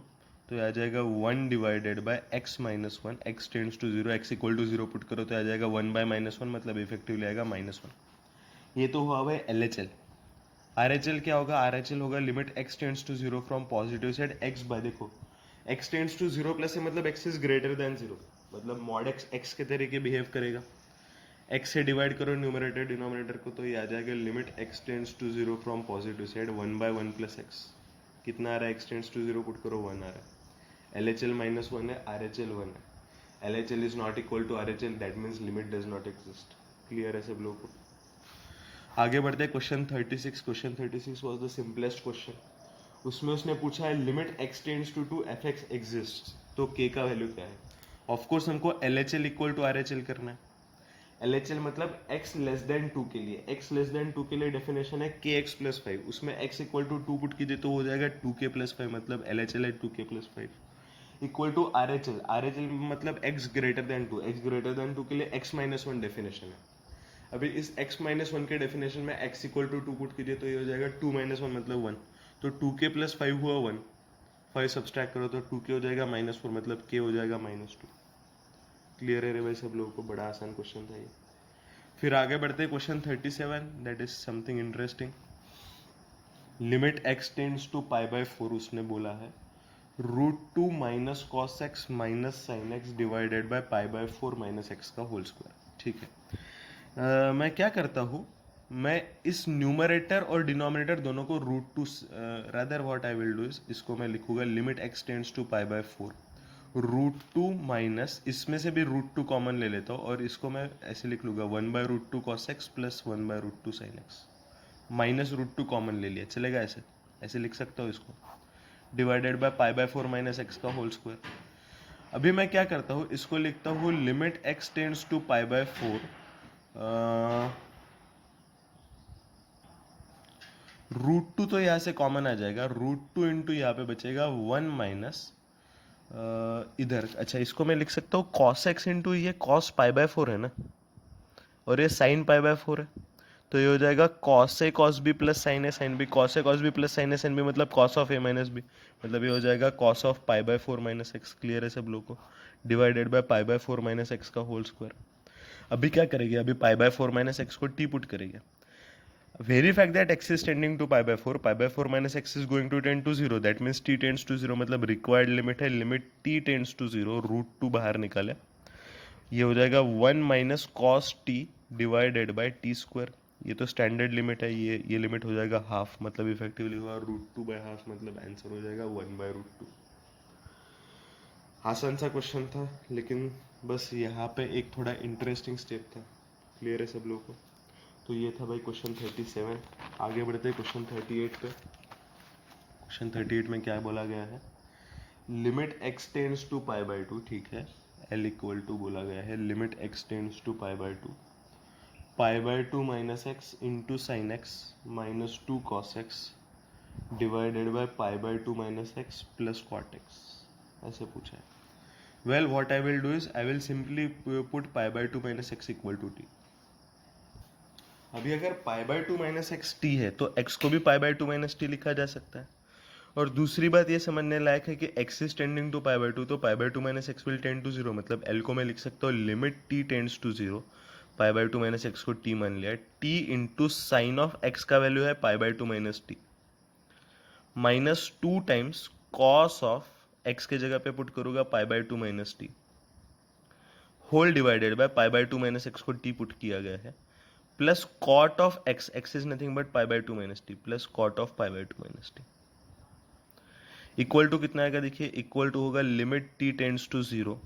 तो आ जाएगा 1 divided by x minus one, x tends to zero, x equal to zero put करो तो आ जाएगा 1 बाय -1, मतलब इफेक्टिवली आएगा -1। ये तो हुआ भाई L H L. R H L क्या होगा? आर एच एल होगा limit x tends to zero from positive side x by, देखो x tends to zero plus है मतलब x is greater than zero, मतलब मॉड एक्स एक्स के तरीके behave करेगा। एक्स से डिवाइड करो न्यूमरेटर डिनोमिनेटर को, तो ये आ जाएगा limit x tends to zero from positive side 1 by 1 plus x. कितना आ रहा है? X tends to zero put करो 1 आ रहा है। एल एच एल -1 है, आर एच एल 1 है। L H L is not equal to R H L, that means limit does not exist. Clear है सब लोगों को? आगे बढ़ते हैं question 36। Question 36 was the simplest question. उसमें उसने पूछा है limit x tends to f x exist, तो के का वैल्यू क्या है? ऑफकोर्स हमको L H L equal to R H L करना है। एल एच एल मतलब x लेस देन 2 के लिए, x लेस देन 2 के लिए डेफिनेशन है के एक्स प्लस 5, उसमें x इक्वल टू 2 पुट कीजिए तो हो जाएगा 2k प्लस 5, मतलब एल एच एल है 2k plus 5 equal to R H L. R H L मतलब x greater than 2, x greater than 2 के लिए x माइनस वन डेफिनेशन है। अभी इस x माइनस वन के डेफिनेशन में x इक्वल टू 2 पुट कीजिए तो ये हो जाएगा 2 माइनस वन मतलब 1, तो 2k प्लस 5 हुआ 1, 5 सब्सट्रैक्ट करो तो 2k हो जाएगा -4, मतलब k हो जाएगा -2। क्लियर है रे भाई सब लोगों को? बड़ा आसान क्वेश्चन था ये। फिर आगे बढ़ते हैं question 37, that is something interesting. Limit x tends to pi by 4, उसने बोला है √2 minus cos x minus sine x divided by pi by 4 minus x का होल स्क्वायर। ठीक है, मैं क्या करता हूँ, मैं इस न्यूमरेटर और डिनोमिनेटर दोनों को √2 rather what I will do is, इसको मैं लिखूंगा limit x tends to pi by 4 √2 minus, इसमें से भी √2 कॉमन ले लेता हूँ और इसको मैं ऐसे लिख लूँगा 1 bye √2 cos x plus 1 bye √2 sine x, minus √2 common ले लिया, चलेगा? ऐसे ऐसे लिख सकता हूँ इसको, divided by pi by 4 minus x का होल स्क्वायर। अभी मैं क्या करता हूँ, इसको लिखता हूँ limit x tends to pi by 4, √2 तो यहाँ से कॉमन आ जाएगा, √2 इंटू यहाँ पे बचेगा 1 माइनस इधर, अच्छा इसको मैं लिख सकता हूँ कॉस एक्स इंटू ये कॉस पाई बाय 4 है ना, और ये साइन पाई बाय 4 है, तो ये हो जाएगा cos A cos B plus sine A sine B, cos A cos B plus sine A sine B मतलब cos of A minus B, मतलब ये हो जाएगा cos of pi by 4 minus x. Clear है सब लोगों को? Divided by pi by 4 minus x का होल स्क्वायर। अभी क्या करेंगे, अभी पाई बाय 4 माइनस एक्स को टी पुट करेंगे। Verify that x is tending to pi by 4 minus x is going to tend to 0, that means t tends to 0, मतलब required limit है, limit t tends to 0, √2 बाहर निकाले, ये हो जाएगा 1 minus cos T divided by T square. ये तो standard limit है, ये लिमिट हो जाएगा हाफ, मतलब इफेक्टिवली हुआ √2 बाय हाफ, मतलब आंसर हो जाएगा 1 बाय √2। आसान सा क्वेश्चन था, लेकिन बस यहाँ पे एक थोड़ा इंटरेस्टिंग स्टेप था। क्लियर है सब लोगों को? तो ये था भाई क्वेश्चन 37। आगे बढ़ते हैं क्वेश्चन 38 पे। क्वेश्चन 38 में क्या बोला गया है, limit x tends to pi by 2, ठीक है, एल इक्वल टू बोला गया है limit x tends to pi by 2, pi by 2 minus x into sine x minus 2 cos x divided by pi by 2 minus x plus cot x, ऐसे पूछा है। Well what I will do is I will simply put pi by 2 minus x equal to t. अभी अगर पाई by 2 minus x T है तो x को भी पाई by 2 minus T लिखा जा सकता है। और दूसरी बात ये समझने लायक है कि x is tending to pi by 2, तो pi by 2 minus x will tend to 0, मतलब एल को मैं लिख सकता हूँ limit t tends to 0, pi by 2 minus x को टी मान लिया, t into sine of x का वैल्यू है pi by 2 minus t, minus 2 times cos of x के जगह पे पुट करूंगा pi by 2 minus T, whole divided by pi by 2 minus x को टी पुट किया गया है, plus cot of x, x is nothing but pi by 2 minus t, plus cot of pi by 2 minus t, equal to कितना आएगा, देखिए equal to होगा limit t tends to 0,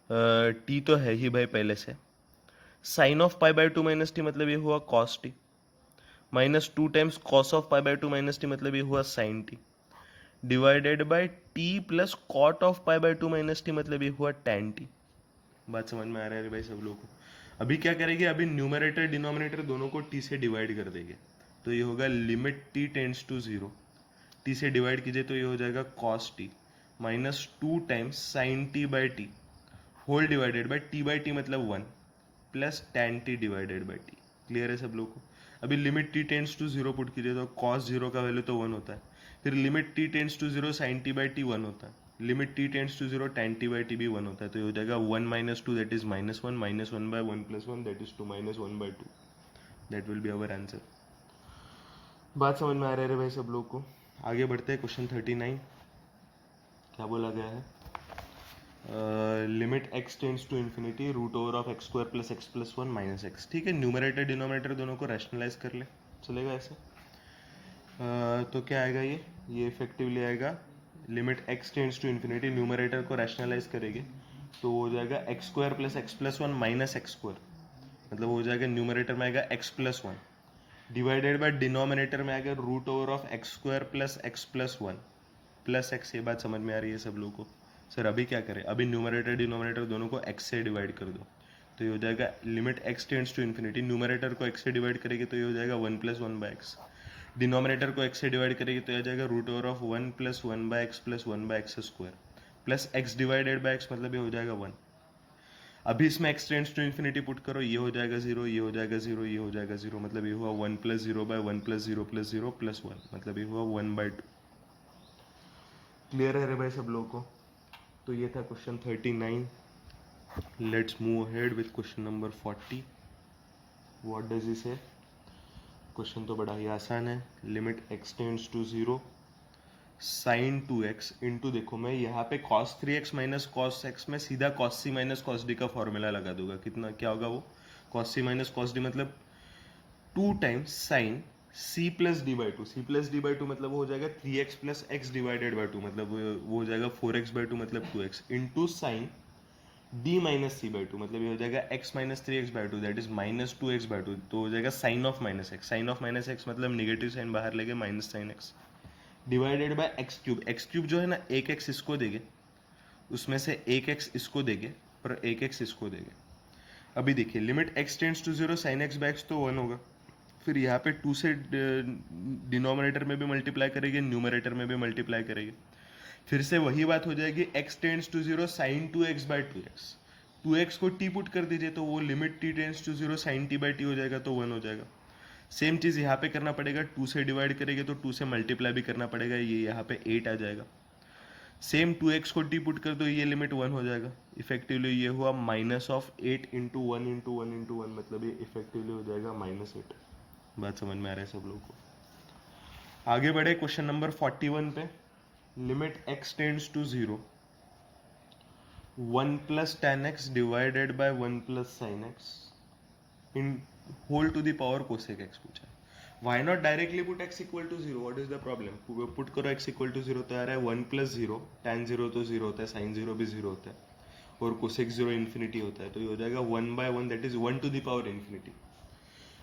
t तो है ही भाई पहले से, sine of pi by 2 minus t मतलब ये हुआ cos t, minus 2 times cos of pi by 2 minus t मतलब ये हुआ sine t, divided by t plus cot of pi by 2 minus t मतलब ये हुआ टैन टी। बात समझ में आ रहा है भाई सब लोगों को? अभी क्या करेंगे, अभी न्यूमरेटर डिनोमिनेटर दोनों को टी से डिवाइड कर देंगे, तो ये होगा limit t tends to 0, t से डिवाइड कीजिए तो ये हो जाएगा cos t minus 2 times sine t by t, whole divided by t by t मतलब 1, plus tan t divided by t. Clear है सब लोग को? अभी limit t tends to zero put कीजिए तो cos जीरो का वैल्यू तो 1 होता है, फिर limit t tends to zero sin t by t 1 होता है, limit t tends to zero tan t by t भी 1 होता है, तो ये हो जाएगा 1 minus two that is -1, -1 by 1 plus 1 that is 2 -1 bye 2, that will be our answer. बात समझ में आ रहा है भाई सब लोग को? आगे बढ़ते हैं क्वेश्चन 39। क्या बोला गया है? Limit x tends to infinity root over of x square plus x plus one minus x. ठीक है, न्यूमरेटर डिनोमिनेटर दोनों को रैशनलाइज कर ले, चलेगा ऐसे? तो क्या आएगा ये इफेक्टिवली आएगा limit x tends to infinity, numerator को रैशनलाइज करेंगे तो हो जाएगा x square plus x plus one minus x square, मतलब हो जाएगा न्यूमरेटर में आएगा x plus one divided by denominator में आएगा root over of x square plus x plus one plus x. ये बात समझ में आ रही है सब लोगों को? सर अभी क्या करें? अभी न्यूमरेटर डिनोमिनेटर दोनों को x से डिवाइड कर दो, तो ये हो जाएगा limit x tends to infinity, numerator को x से डिवाइड करेंगे तो ये हो जाएगा 1 प्लस 1 बाय एक्स, डिनोमिनेटर को x से डिवाइड करेंगे तो ये जाएगा root over of 1 plus 1 by x plus 1 by x square plus x divided by x, मतलब ये हो जाएगा 1। अभी इसमें x tends to infinity put करो, ये हो जाएगा 0, ये हो जाएगा 0, ये हो जाएगा 0, मतलब ये हुआ 1 plus 0 by 1 plus 0 plus 0 plus 1, मतलब ये हुआ 1 बाय 2। क्लियर है रे भाई सब लोगों को? तो ये था question 39। Let's move ahead with question number 40। What does he say? Question तो बड़ा ही आसान है। Limit x tends to 0 sine 2x into, देखो मैं यहाँ पे cos 3x minus cos x में सीधा cos c minus cos D का फॉर्मूला लगा दूंगा। कितना क्या होगा वो? cos c minus cos d मतलब 2 times sine c plus D by two, c plus D by two मतलब वो हो जाएगा 3x plus x divided by two, मतलब वो हो जाएगा 4x बाई टू मतलब 2x into sine d minus C by two, मतलब ये हो जाएगा x minus 3x by two that is minus 2x by two, तो हो जाएगा sine of minus x. Sine of minus x मतलब निगेटिव साइन बाहर लेके minus sine x divided by x cube. X cube जो है ना, एक एक्स इसको देंगे, उसमें से एक एक्स इसको देंगे और एक एक्स इसको देंगे। अभी देखिए limit x tends to 0 sine x by x तो 1 होगा, फिर यहाँ पे 2 से डिनोमिनेटर में भी मल्टीप्लाई करेंगे, न्यूमरेटर में भी मल्टीप्लाई करेंगे, फिर से वही बात हो जाएगी x tends to 0 sine 2x by 2x। 2x को t पुट कर दीजिए तो वो limit t tends to 0 sine t by t हो जाएगा, तो 1 हो जाएगा। सेम चीज़ यहाँ पे करना पड़ेगा, 2 से डिवाइड करेंगे तो 2 से मल्टीप्लाई भी करना पड़ेगा, ये यहाँ पे 8 आ जाएगा। सेम 2x को t पुट कर दो, ये लिमिट 1 हो जाएगा। इफेक्टिवली ये हुआ minus of 8 into 1 into 1 into 1, मतलब ये इफेक्टिवली हो जाएगा -8। बात समझ में आ रहा है सब लोगों को? आगे बढ़े क्वेश्चन नंबर 41 पे। Limit x tends to 0 1 plus tan x divided by 1 plus sine x in whole to the power cosec x पूछा है। Why not directly put x equal to 0? What is the problem? Put करो x equal to 0 तो आ रहा है 1 plus 0, tan 0 तो 0 होता है, sign 0 भी 0 होता है और कोसेक 0 इन्फिनिटी होता है, तो ये हो जाएगा 1 by 1 that is 1 to the power infinity.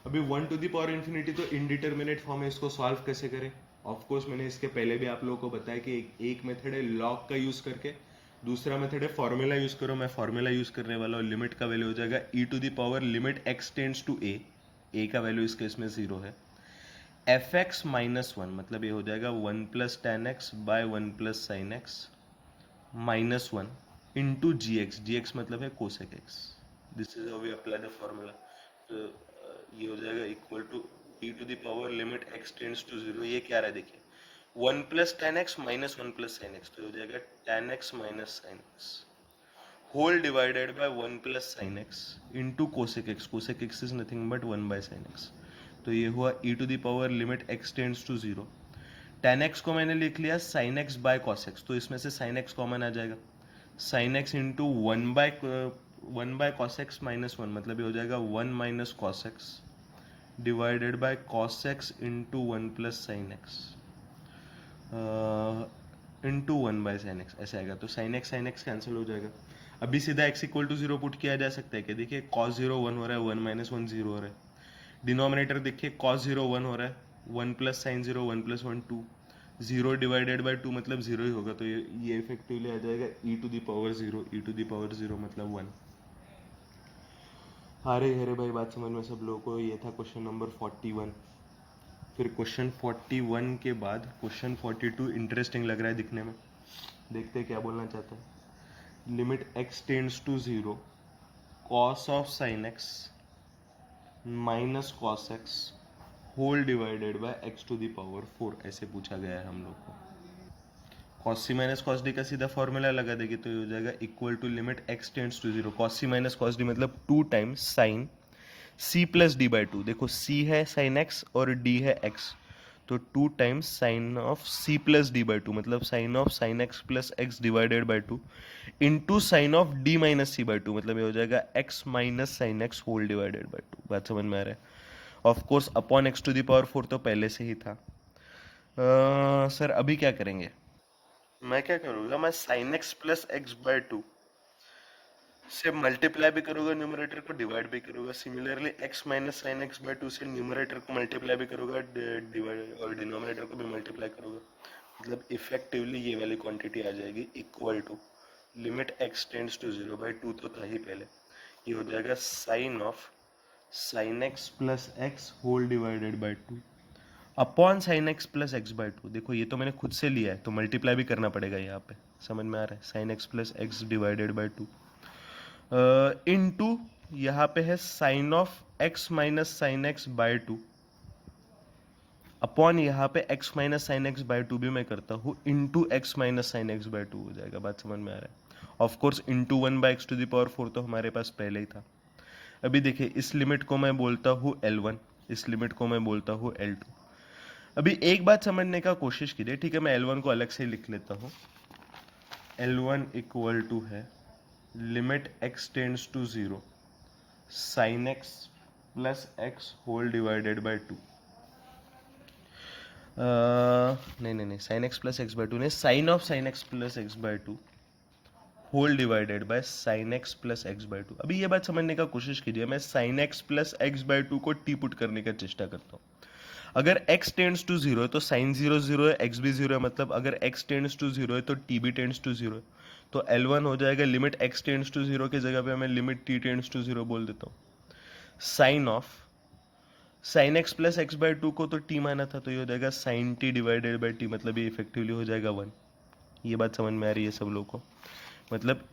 अभी 1 टू द पावर इन्फिनिटी तो इनडिटर्मिनेट फॉर्म है, इसको सॉल्व कैसे करें? ऑफ कोर्स मैंने इसके पहले भी आप लोगों को बताया कि एक मेथड है लॉग का यूज करके, दूसरा मेथड है फॉर्मूला यूज करो। मैं फॉर्मूला यूज करने वाला हूँ। लिमिट का वैल्यू हो जाएगा e to the power limit x tends to a का वैल्यू इस केस में 0 है, fx माइनस 1 मतलब ये हो जाएगा 1 plus tan x by 1 plus sine x minus 1 into gx मतलब है cosec x। This is how we apply the formula. तो ये हो जाएगा equal to e to the power limit x tends to 0, ये क्या रहा है देखिए 1 plus tan x minus 1 plus sine x, तो हो जाएगा tan x minus sine x whole divided by 1 plus sine x into cosec x। Cosec x is nothing but 1 by sine x, तो ये हुआ e to the power limit x tends to 0। tan x को मैंने लिख लिया sine x by cos x, तो इसमें से साइन x कॉमन आ जाएगा, sine x into 1 by cos x minus 1 मतलब ये हो जाएगा 1 minus cos x divided by cos x into 1 plus sine x into 1 by sine x, ऐसे आएगा। तो साइन एक्स कैंसिल हो जाएगा। अभी सीधा x इक्वल टू 0 पुट किया जा सकता है कि देखिए कॉस 0 1 हो रहा है, 1 माइनस 1 0 हो रहा है। डिनोमिनेटर देखिए कॉस 0 1 हो रहा है, 1 plus sign 0 1 plus 1 2, 0 divided by 2 मतलब 0 ही होगा, तो ये इफेक्टिवली आ जाएगा e to the power 0, e to the power 0 मतलब 1। अरे भाई बात समझ में सब लोगों को? ये था क्वेश्चन नंबर 41। फिर क्वेश्चन 41 के बाद क्वेश्चन 42 इंटरेस्टिंग लग रहा है दिखने में, देखते हैं क्या बोलना चाहता है। Limit x tends to 0 cos of sine x minus cos x whole divided by x to the power 4 ऐसे पूछा गया है हम लोग को। कॉस सी माइनस कॉस डी का सीधा फॉर्मूला लगा देंगे तो ये हो जाएगा equal to limit x tends to zero, cos C minus cos d मतलब 2 times sine C plus D by two. देखो सी है साइन एक्स और डी है एक्स, तो 2 times sine of C plus D by two मतलब sine of sine x plus x divided by two into sine of D minus C by two मतलब ये हो जाएगा x minus sine x whole divided by two. बात समझ में आ रहा है? Of course upon x to the power 4 तो पहले से ही था। सर अभी क्या करेंगे? मैं क्या करूँगा, मैं sine x plus x by to से मल्टीप्लाई भी करूँगा, न्यूमरेटर को डिवाइड भी करूँगा। Similarly x minus sine x by to से न्यूमरेटर को मल्टीप्लाई भी करूँगा डिवाइड और डिनोमिनेटर को भी मल्टीप्लाई करूँगा। मतलब इफेक्टिवली ये वाली क्वांटिटी आ जाएगी equal to limit x tends to zero by two तो था ही पहले, ये हो जाएगा sine of sine x plus x whole divided by two upon sine x plus x by two. देखो ये तो मैंने खुद से लिया है तो मल्टीप्लाई भी करना पड़ेगा यहाँ पे, समझ में आ रहा है? Sine x plus x divided by two into यहाँ पे है sine of x minus sine x by two upon यहाँ पे x minus sine x by two भी मैं करता हूँ into x minus sine x by two हो जाएगा। बात समझ में आ रहा है? Of course into one by x to the power 4 तो हमारे पास पहले ही था। अभी देखिए इस लिमिट को मैं बोलता हूँ L1, इस लिमिट को मैं बोलता हूँ L2। अभी एक बात समझने का कोशिश कीजिए, ठीक है? मैं L1 को अलग से लिख लेता हूँ। L1 इक्वल टू है limit x tends to zero sine x plus x whole divided by two. नहीं sine x plus x by two नहीं, sine of sine x plus x by two whole divided by sine x plus x by two. अभी ये बात समझने का कोशिश कीजिए, मैं sine x plus x by two को टी पुट करने का चेष्टा करता हूँ। अगर x टेंड्स टू जीरो है तो साइन जीरो जीरो है, x भी जीरो है, मतलब अगर x टेंड्स टू जीरो है तो t भी टेंड्स टू जीरो है। तो L1 हो जाएगा limit x tends to zero की जगह पे मैं limit t tends to zero बोल देता हूँ। Sine of sine x plus x by two को तो t माना था तो ये हो जाएगा sine t divided by t मतलब ये इफेक्टिवली हो जाएगा 1। ये बात समझ में आ रही है सब लोगों को? मतलब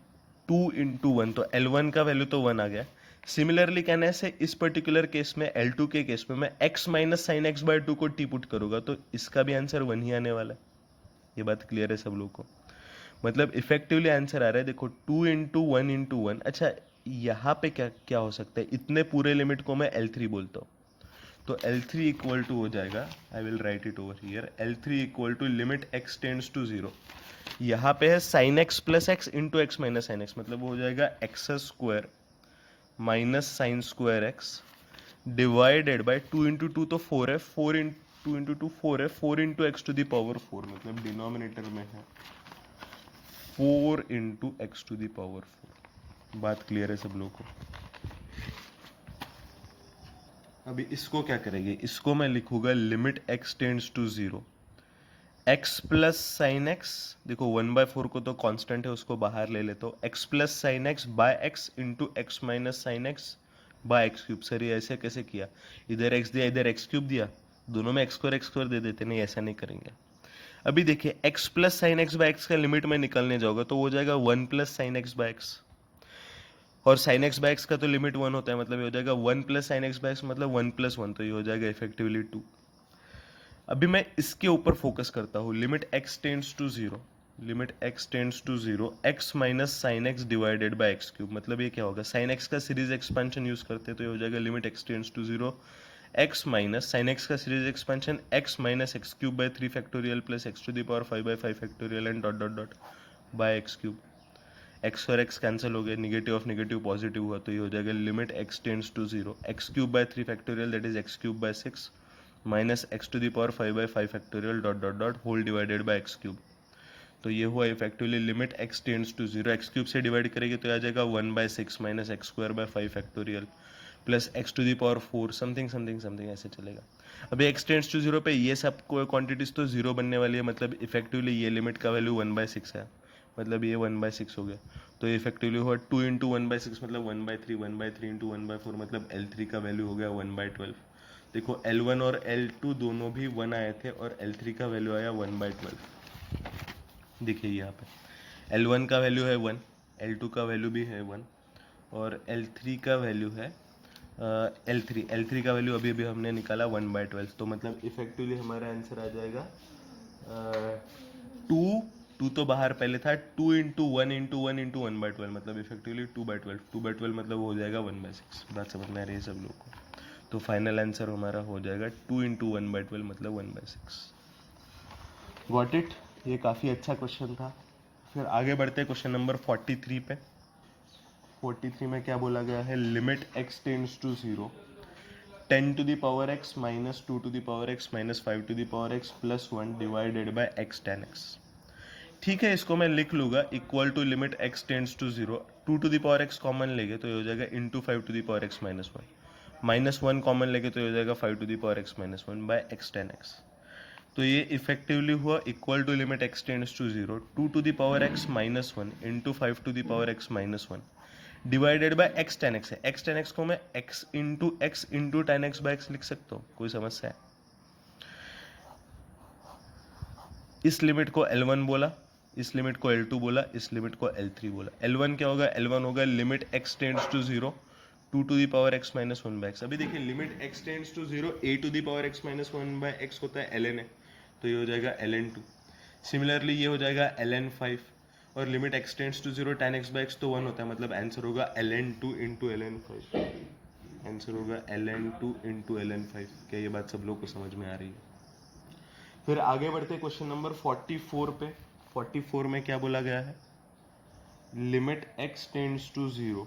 2 इंटू वन तो L1 का वैल्यू तो 1 आ गया। सिमिलरली कहने से इस पर्टिकुलर केस में L2 के केस में मैं x minus sine x by two को टी पुट करूंगा तो इसका भी आंसर 1 ही आने वाला है। ये बात क्लियर है सब लोगों को? मतलब इफेक्टिवली आंसर आ रहा है, देखो 2 इंटू वन इंटू वन। अच्छा यहाँ पे क्या क्या हो सकता है, इतने पूरे लिमिट को मैं L3 बोलता हूँ तो L3 इक्वल टू हो जाएगा, I will write it over here, L3 equal to limit x tends to zero. यहाँ पे है sine x plus x into x minus sine x मतलब हो जाएगा x square minus sine square x divided by 2 into two तो 4 है, 4 into two into two 4 है, 4 into x to the power 4 मतलब डिनोमिनेटर में है 4 into x to the power 4। बात क्लियर है सब लोगों को? अभी इसको क्या करेंगे, इसको मैं लिखूंगा limit x tends to zero x plus sine x, देखो 1/4 को तो कांस्टेंट है उसको बाहर ले लेता हूँ, x plus sine x by x into x minus sine x by x cube. Sir ये ऐसे कैसे किया, इधर एक्स दिया इधर एक्स क्यूब दिया, दोनों में एक्स स्क्वायर दे देते, नहीं ऐसा नहीं करेंगे। अभी देखिए x plus sine x by x का लिमिट में निकलने जाओगे तो हो जाएगा 1 plus sine x by x, और साइन एक्स बाय एक्स का तो लिमिट 1 होता है मतलब ये हो जाएगा 1 plus sine x by x मतलब 1 प्लस 1 तो ये हो जाएगा इफेक्टिवली 2। अभी मैं इसके ऊपर फोकस करता हूँ, limit x tends to zero, limit x tends to zero x minus sine x divided by x cube मतलब ये क्या होगा, साइन एक्स का सीरीज एक्सपेंशन यूज करते हैं तो ये हो जाएगा limit x tends to zero x minus sine x का series expansion x minus x cube by 3 factorial plus x to the power 5 by 5 factorial and dot dot dot by x cube. X और x cancel हो गए, negative of negative positive हुआ तो ये हो जाएगा limit x tends to zero x cube by 3 factorial that is x cube by 6 minus x to the power 5 by 5 factorial dot dot dot whole divided by x cube. तो ये हुआ effectively limit x tends to zero, x cube से divide करेंगे तो आ जाएगा 1/6 minus x square by 5 factorial plus x to the power 4 something something something ऐसे चलेगा। अभी एक्स टेंड्स टू जीरो पे ये सब क्वांटिटीज तो जीरो बनने वाली है, मतलब इफेक्टिवली ये लिमिट का वैल्यू 1/6 है, मतलब ये 1/6 हो गया तो इफेक्टिवली हुआ 2 इंटू 1/6 मतलब 1/3, 1/3 इंटू 1/4 मतलब L3 का वैल्यू हो गया 1/12। देखो L1 और L2 दोनों भी 1 आए थे और L3 का वैल्यू आया 1/12। देखिए यहाँ पे L1 का वैल्यू है 1, L2 का वैल्यू भी है 1, और L3 का वैल्यू है L3 का वैल्यू अभी अभी हमने निकाला 1/12, तो मतलब इफेक्टिवली हमारा आंसर आ जाएगा 2 तो बाहर पहले था, 2 इंटू 1 मतलब इफेक्टिवली 2/12 मतलब हो जाएगा 1/6। बात समझ में आ रही है सब लोग को? तो फाइनल आंसर हमारा हो जाएगा 2 इंटू 1/12 मतलब 1/6। Got it? ये काफ़ी अच्छा क्वेश्चन था। फिर आगे बढ़ते हैं क्वेश्चन नंबर 43 पे। 43 में क्या बोला गया है? Limit x tends to 0, 10 to the power x minus 2 to the power x minus 5 to the power x plus 1 divided by x tan x। ठीक है, इसको मैं लिख लूँगा equal to limit x tends to 0, 2 to the power x common लेंगे तो ये हो जाएगा into 5 to the power x minus 1, minus 1 common लेंगे तो ये हो जाएगा 5 to the power x minus 1 by x tan x। तो ये इफेक्टिवली हुआ equal to limit x tends to 0, 2 to the power x minus 1 into 5 to the power x minus 1 divided by x tan x है। x tan x को मैं x into tan x by x लिख सकता हूँ, कोई समस्या है? इस लिमिट को L1 बोला, इस लिमिट को L2 बोला, इस लिमिट को L3 बोला। L1 क्या होगा? L1 होगा limit x tends to 0, 2 to the power x minus 1 by x। अभी देखिए limit x tends to 0, a to the power x minus 1 by x होता है ln है, तो ये हो जाएगा ln2। सिमिलरली ये हो जाएगा ln5, और limit x tends to 0 tan x by x तो 1 होता है, मतलब आंसर होगा ln2 इंटू ln5। आंसर होगा ln2 इंटू ln5। क्या ये बात सब लोग को समझ में आ रही है? फिर आगे बढ़ते क्वेश्चन नंबर 44 पे। 44 में क्या बोला गया है? Limit x tends to 0,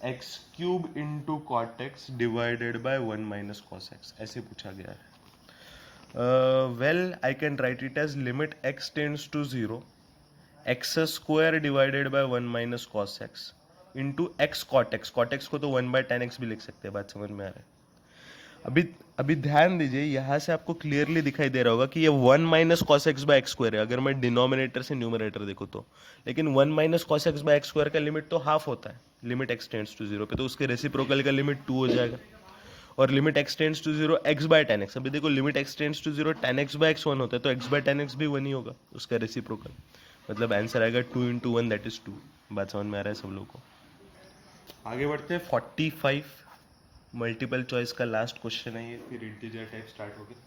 x cube into cot x divided by 1 minus cos x, ऐसे पूछा गया है। Well I can write it as limit x tends to 0, x square divided by 1 minus cos x into x cot x. Cot x को तो 1 bye tan x भी लिख सकते हैं। बात समझ में आ रहा है? अभी अभी ध्यान दीजिए, यहाँ से आपको क्लियरली दिखाई दे रहा होगा कि ये 1 minus cos x by x square है अगर मैं डिनोमिनेटर से न्यूमरेटर देखूँ तो। लेकिन 1 minus cos x by x square का लिमिट तो हाफ होता है लिमिट एक्स टेंड्स टू 0 पे, तो उसके रेसिप्रोकल का लिमिट 2 हो जाएगा। और limit x tends to 0 x by tan x, अभी देखो limit x tends to 0 tan x by x 1 होता है, तो x बाय tan x भी 1 ही होगा उसका रेसिप्रोकल, मतलब आंसर आएगा 2 इंटू 1 दैट इज 2। बात समझ में आ रहा है सब लोगों को? आगे बढ़ते हैं 45, मल्टीपल चॉइस का लास्ट क्वेश्चन है ये, फिर इंटीजर टाइप स्टार्ट हो गया।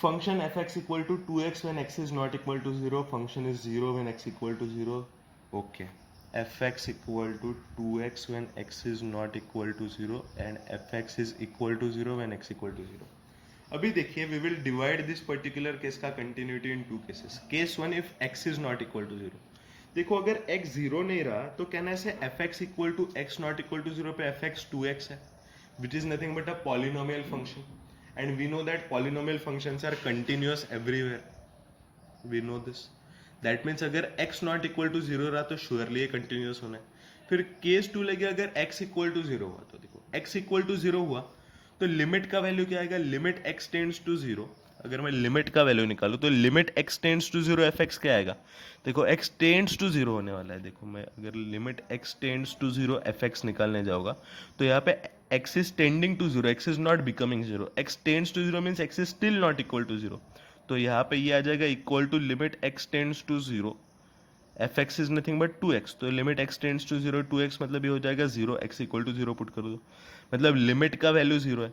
Function f x equal to 2x when x is not equal to 0, function is 0 when x equal to 0। Okay, f x equal to 2x when x is not equal to 0 and f x is equal to 0 when x equal to 0। अभी देखिए we will divide this particular case का continuity in 2 cases. Case 1, if x is not equal to 0। देखो अगर x 0 नहीं रहा तो क्या ना ऐसे f x equal to x not equal to 0 पे एफ एक्स 2x है, which is nothing but a polynomial function, and we know that polynomial functions are continuous everywhere, we know this, that means अगर x not equal to 0 रहा तो surely ये continuous होना है। फिर case 2 लेके अगर x equal to 0 हुआ तो देखो x equal to 0 हुआ तो लिमिट का वैल्यू क्या आएगा? लिमिट x टेंड्स टू 0, अगर मैं लिमिट का वैल्यू निकालूं तो limit x tends to 0 f x क्या आएगा? देखो x टेंड्स टू 0 होने वाला है। देखो मैं अगर limit x tends to 0 f x निकालने जाऊंगा तो यहाँ पे x is tending to 0, x is not becoming 0, x tends to 0 means x is still not equal to 0, तो यहाँ पे ये आ जाएगा equal to limit x tends to 0, f x is nothing but 2x, तो limit x tends to 0 2x मतलब ये हो जाएगा 0, x इक्वल टू 0 पुट कर दो, मतलब लिमिट का वैल्यू 0 है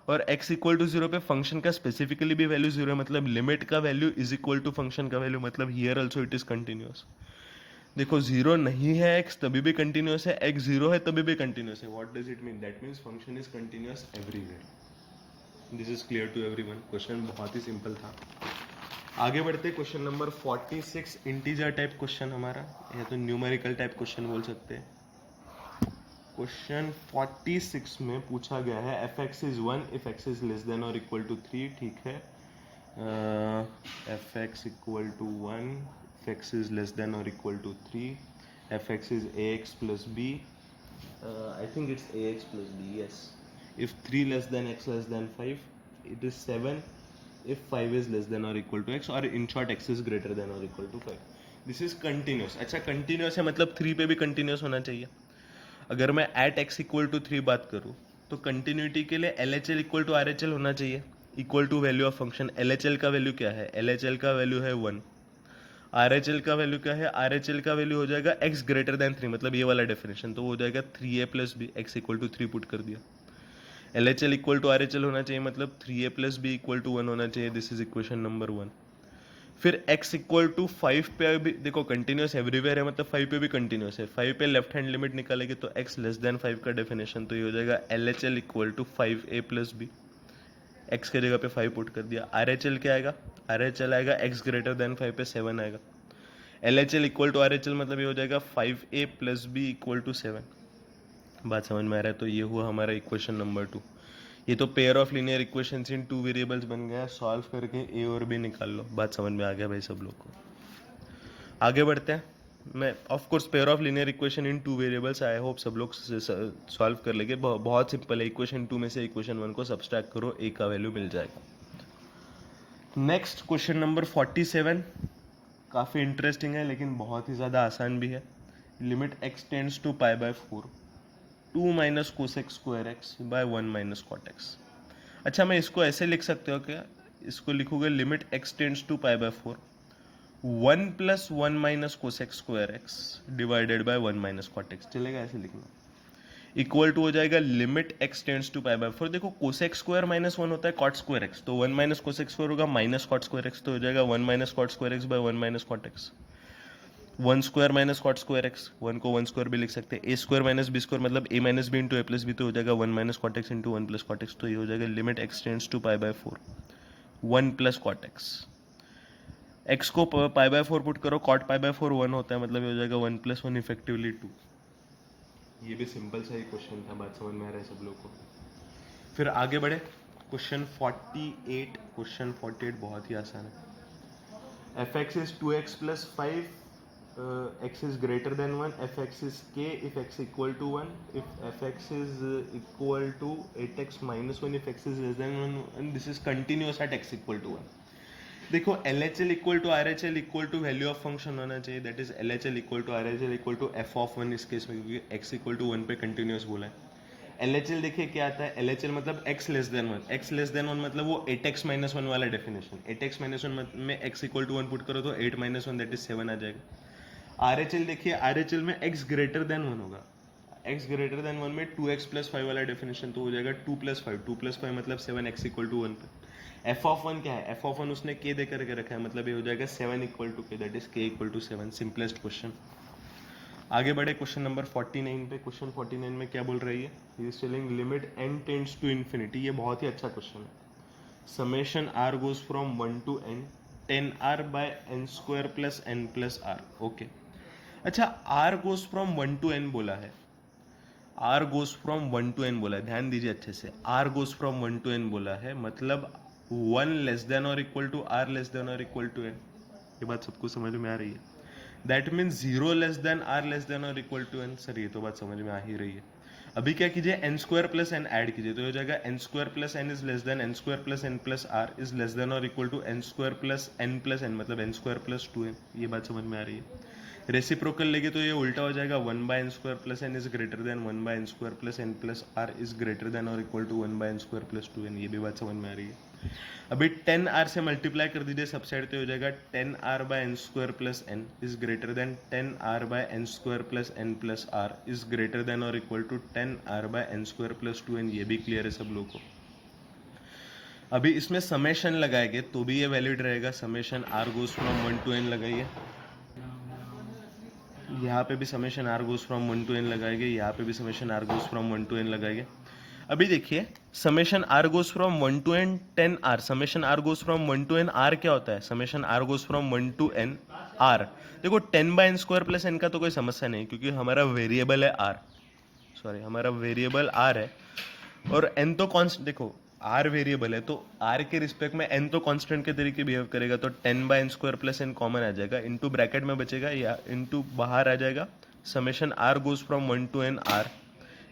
और x इक्वल टू 0 पे फंक्शन का स्पेसिफिकली भी वैल्यू 0 है, मतलब लिमिट का value is equal to function का वैल्यू, मतलब here also it is continuous. देखो 0 नहीं है x तभी भी कंटिन्यूअस है, x 0 है तभी भी कंटिन्यूअस है। What does it mean? That means function is continuous everywhere. This is clear to everyone. Question बहुत ही सिंपल था। आगे बढ़ते question number 46, integer type question हमारा, या तो न्यूमेरिकल टाइप क्वेश्चन बोल सकते हैं। क्वेश्चन 46 में पूछा गया है f x is 1 if x is less than और इक्वल टू 3। ठीक है, f x equal to 1, x is less than or equal to 3, fx is ax plus b, I think it's ax plus b, yes. If 3 less than x less than 5, it is 7 if 5 is less than or equal to x, or in short x is greater than or equal to 5. This is continuous। अच्छा continuous है मतलब 3 पे भी continuous होना चाहिए। अगर मैं at x equal to 3 बात करूँ तो continuity के लिए LHL equal to RHL होना चाहिए, equal to value of function। LHL का वैल्यू क्या है? LHL का वैल्यू है 1 RHL का वैल्यू क्या है, RHL का वैल्यू हो जाएगा x ग्रेटर देन 3, मतलब ये वाला डेफिनेशन, तो वो हो जाएगा 3a plus b, x equal to 3 put कर दिया। LHL इक्वल टू RHL होना चाहिए, मतलब 3a plus B equal to 1 होना चाहिए, दिस इज इक्वेशन नंबर 1। फिर x इक्वल टू 5 पे भी देखो कंटिन्यूस एवरीवेयर है, मतलब 5 पे भी कंटिन्यूस है, 5 पे लेफ्ट हैंड लिमिट निकालेंगे तो x लेस देन 5 का डेफिनेशन, तो ये हो जाएगा LHL equal to 5a plus b, x के जगह पे 5 पुट कर दिया। RHL क्या आएगा, RHL आएगा x ग्रेटर देन 5 पे 7 आएगा। LHL इक्वल टू RHL मतलब ये हो जाएगा 5a plus B equal to 7। बात समझ में आ रहा है, तो ये हुआ हमारा इक्वेशन नंबर 2। ये तो pair of linear equations in 2 variables बन गया, सॉल्व करके a और b निकाल लो। बात समझ में आ गया भाई सब लोग को। आगे बढ़ते हैं। मैं of course pair of linear equation in 2 variables, I hope सब लोग सॉल्व कर लेंगे, बहुत सिंपल है। इक्वेशन 2 में से इक्वेशन 1 को सब्सट्रैक्ट करो, a का वैल्यू मिल जाएगा। नेक्स्ट क्वेश्चन नंबर 47 काफ़ी इंटरेस्टिंग है लेकिन बहुत ही ज़्यादा आसान भी है। Limit x tends to pi by 4 2 minus cosec square x by 1 minus cot x. अच्छा, मैं इसको ऐसे लिख सकते हो क्या, इसको लिखोगे limit x tends to pi by 4 1 plus 1 minus cosec square x divided by 1 minus cot x, चलेगा ऐसे लिखना। इक्वल टू हो जाएगा limit x tends to pi by 4, देखो कोसेक स्क्वायर माइनस 1 होता है कॉट स्क्वायर एक्स, तो 1 माइनस कोसेक स्क्वायर होगा माइनस कॉट स्क्वायर एक्स, तो हो जाएगा 1 minus cot square x by 1 minus cot x. 1 square minus cot square x, 1 को 1 square भी लिख सकते हैं। A square minus B square मतलब a minus B into A plus b, तो हो जाएगा 1 minus cot x into 1 plus cot x, तो ये हो जाएगा limit x tends to pi by 4 1 plus cot x. X को पाई बाय 4 पुट करो, कॉट पाई बाय 4 1 होता है, मतलब ये हो जाएगा 1 प्लस 1 इफेक्टिवली 2। ये भी सिंपल सा ही क्वेश्चन था, बात समझ में आ रहा है सब लोग को। फिर आगे बढ़े, क्वेश्चन 48। क्वेश्चन 48 बहुत ही आसान है। F x is 2x plus 5, x is greater than 1, fx is k if x equal to 1, if fx is equal to 8x minus 1 if x is less than 1, and this is continuous at x equal to 1। देखो LHL equal to RHL equal to value of function होना चाहिए, that is LHL equal to RHL equal to f of 1 इस case में, क्योंकि x equal to 1 पे continuous बोला है। LHL देखिए क्या आता है, LHL मतलब x less then 1, x less then 1 मतलब वो 8x माइनस 1 वाला डेफिनेशन, 8x माइनस 1 में x इक्वल टू 1 पुट करो तो 8 माइनस 1 दैट इज 7 आ जाएगा। RHL देखिए, RHL में x ग्रेटर देन 1 होगा, x ग्रेटर देन 1 में 2x प्लस 5 वाला डेफिनेशन, तो हो जाएगा 2 प्लस 5, 2 प्लस 5 मतलब 7, x इक्वल टू 1 पे। f ऑफ 1 क्या है, f ऑफ 1 उसने k दे करके रखा है, मतलब ये हो जाएगा 7 equal to k, that is k equal to 7, simplest question. आगे बढ़े क्वेश्चन नंबर 49 पे। क्वेश्चन 49 में क्या बोल रही है, he is telling limit n tends to infinity, ये बहुत ही अच्छा क्वेश्चन है। Summation r goes from 1 to n 10r by n square plus n plus r, okay. अच्छा, r goes from 1 to n बोला है, r goes from 1 to n बोला है, ध्यान दीजिए अच्छे से, r goes from 1 to n बोला है, मतलब 1 लेस देन और equal to r less than और इक्वल टू n। ये बात सबको समझ में आ रही है, that means 0 less than r less than और इक्वल टू n। सर ये तो बात समझ में आ ही रही है। अभी क्या कीजिए, n square plus n add कीजिए, तो हो जाएगा n square plus n is less than n square plus n plus r is less than और equal to n square plus n मतलब n स्क्वायर प्लस 2n। ये बात समझ में आ रही है। रेसिप्रोकल लेंगे तो ये उल्टा हो जाएगा, 1 by n square plus n is greater than 1 by n square plus n plus r is greater than और equal to 1 by n square plus 2n। ये भी बात समझ में आ रही है। अभी 10r से मल्टीप्लाई कर दीजिए सब साइड, तो हो जाएगा 10r by n square plus n is greater than 10r by n square plus n plus r is greater than और equal to 10r by n square plus 2n। ये भी क्लियर है सब लोगों को। अभी इसमें समेशन लगाएंगे तो भी ये वैलिड रहेगा, summation r goes from 1 to n लगाइए, यहाँ पे भी summation r goes from 1 to n लगाएंगे, यहाँ पे भी summation r goes from 1 to n लगाएंगे। अभी देखिए, summation r goes from 1 to n 10r, summation r goes from 1 to n r क्या होता है, summation r goes from 1 to n r। देखो 10 by n square plus n का तो कोई समस्या नहीं, क्योंकि हमारा वेरिएबल है r, सॉरी हमारा वेरिएबल r है, और n तो कॉन्स्टेंट, देखो r वेरिएबल है तो r के रिस्पेक्ट में n तो कांस्टेंट के तरीके बिहेव करेगा, तो 10 by n square plus n common आ जाएगा, इनटू ब्रैकेट में बचेगा या इनटू बाहर आ जाएगा, summation r goes from 1 to n r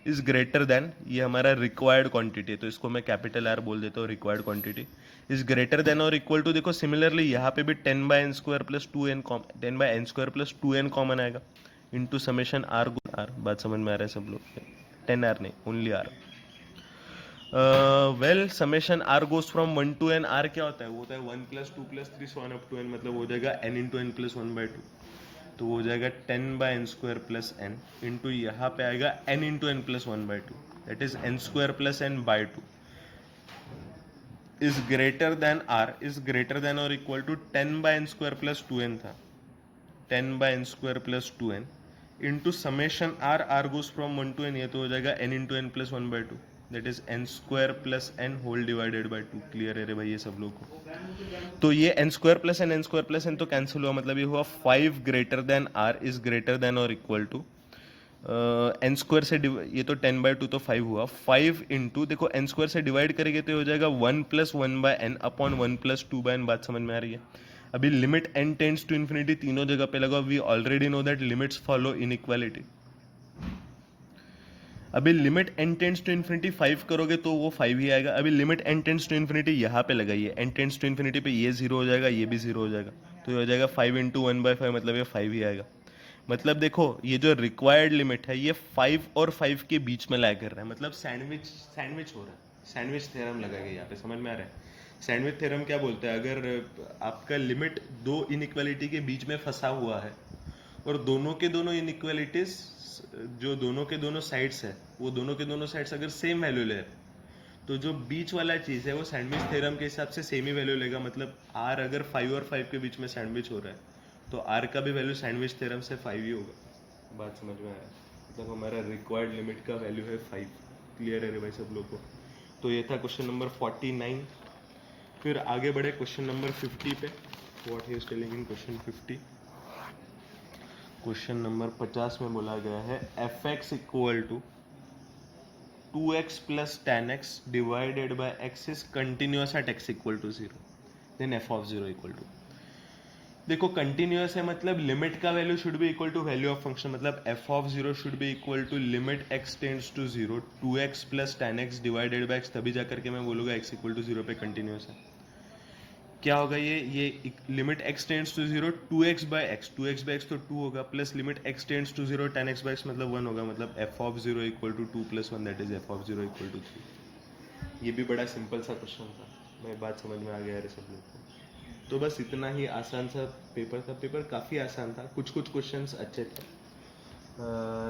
is greater than, ये हमारा रिक्वायर्ड क्वांटिटी है तो इसको मैं कैपिटल R बोल देता हूँ, required quantity is greater than और इक्वल टू, देखो सिमिलरली यहाँ पे भी 10 by n square plus 2n 10 by n square plus 2n common आएगा, इनटू समेशन r। बात समझ में आ रहा है सब लोग, 10r नहीं, only r। Well summation r goes from 1 to n, r क्या होता है, वो होता है 1 + 2 + 3 so on up to n, मतलब हो जाएगा n × n + 1/2, तो वो हो जाएगा 10/n² + n इंटू यहाँ पे आएगा n × n + 1/2, that is n² + n/2 is greater than r is greater than और इक्वल टू 10/n² + 2n था, 10/n² + 2n into summation r, r goes from 1 to n, ये तो हो जाएगा n × n + 1/2, that is n² + n whole divided by 2। Clear है रे भाई ये सब लोग को? तो ये n² + n, n² + n तो कैंसिल हुआ, मतलब ये हुआ 5 greater than r is greater than और इक्वल टू n² से ये तो 10/2 तो 5 हुआ, 5 इंटू देखो n² से डिवाइड करेंगे तो हो जाएगा 1 + 1/n अपॉन 1 + 2/n। बात समझ में आ रही है? अभी limit n tends to infinity तीनों जगह पे लगा, we already know that limits follow inequality. अभी limit n tends to infinity 5 करोगे तो वो 5 ही आएगा। अभी limit n tends to infinity यहाँ पे लगाइए, n टेंड्स टू इन्फिनिटी पे ये 0 हो जाएगा, ये भी 0 हो जाएगा, तो ये हो जाएगा 5 × 1/5, मतलब ये 5 ही आएगा। मतलब देखो ये जो रिक्वायर्ड लिमिट है ये 5 और 5 के बीच में लाई कर रहा है, मतलब सैंडविच हो रहा है, सैंडविच थ्योरम लगाएगा यहाँ पे, समझ में आ रहा है? सैंडविच थ्योरम क्या बोलता है, अगर आपका लिमिट दो इनइक्वालिटी के बीच में फंसा हुआ है और दोनों के दोनों इनइक्वालिटीज जो दोनों के दोनों साइड्स है वो दोनों के दोनों साइड्स अगर सेम वैल्यू ले तो जो बीच वाला चीज़ है वो सैंडविच थ्योरम के हिसाब से सेम ही वैल्यू लेगा। मतलब आर अगर 5 और 5 के बीच में सैंडविच हो रहा है तो आर का भी वैल्यू सैंडविच थ्योरम से 5 ही होगा। बात समझ में आया? मतलब हमारा रिक्वायर्ड लिमिट का वैल्यू है 5। क्लियर है रे भाई सब लोग को? तो ये था क्वेश्चन नंबर 49। फिर आगे बढ़े क्वेश्चन नंबर 50 पे। What he is telling in question 50? Question number 50 में बोला गया है f(x) = 2x + tan x divided by x is continuous at x = 0, then f(0) = देखो कंटिन्यूअस है मतलब लिमिट का value should be equal to value of function, मतलब f(0) should be equal to limit x tends to 0 2x + tan x divided by x, तभी जाकर के मैं बोलूँगा x = 0 पे कंटिन्यूअस है। क्या होगा ये limit x tends to 0 2x/x, 2x/x तो 2 होगा, plus limit x tends to 0 tan x/x मतलब 1 होगा, मतलब f(0) = 2 + 1, दैट इज f(0) = 3। ये भी बड़ा सिंपल सा क्वेश्चन था, मैं बात समझ में आ गया है सब लोग को? तो बस इतना ही आसान सा पेपर था। पेपर काफ़ी आसान था, कुछ क्वेश्चंस अच्छे थे,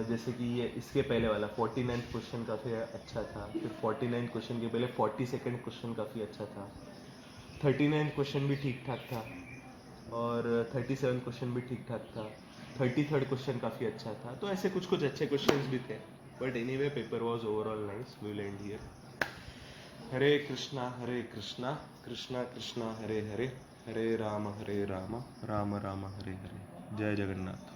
जैसे कि ये इसके पहले वाला 49th क्वेश्चन काफ़ी अच्छा था, फिर 49th क्वेश्चन के पहले 42nd क्वेश्चन काफ़ी अच्छा था, 39th क्वेश्चन भी ठीक ठाक था और 37th क्वेश्चन भी ठीक ठाक था, 33rd क्वेश्चन काफ़ी अच्छा था। तो ऐसे कुछ अच्छे क्वेश्चंस भी थे, but anyway paper was overall nice. We will end here. Hare Krishna Krishna Krishna Hare Hare, Hare Ram Ram Ram Hare Hare. जय जगन्नाथ।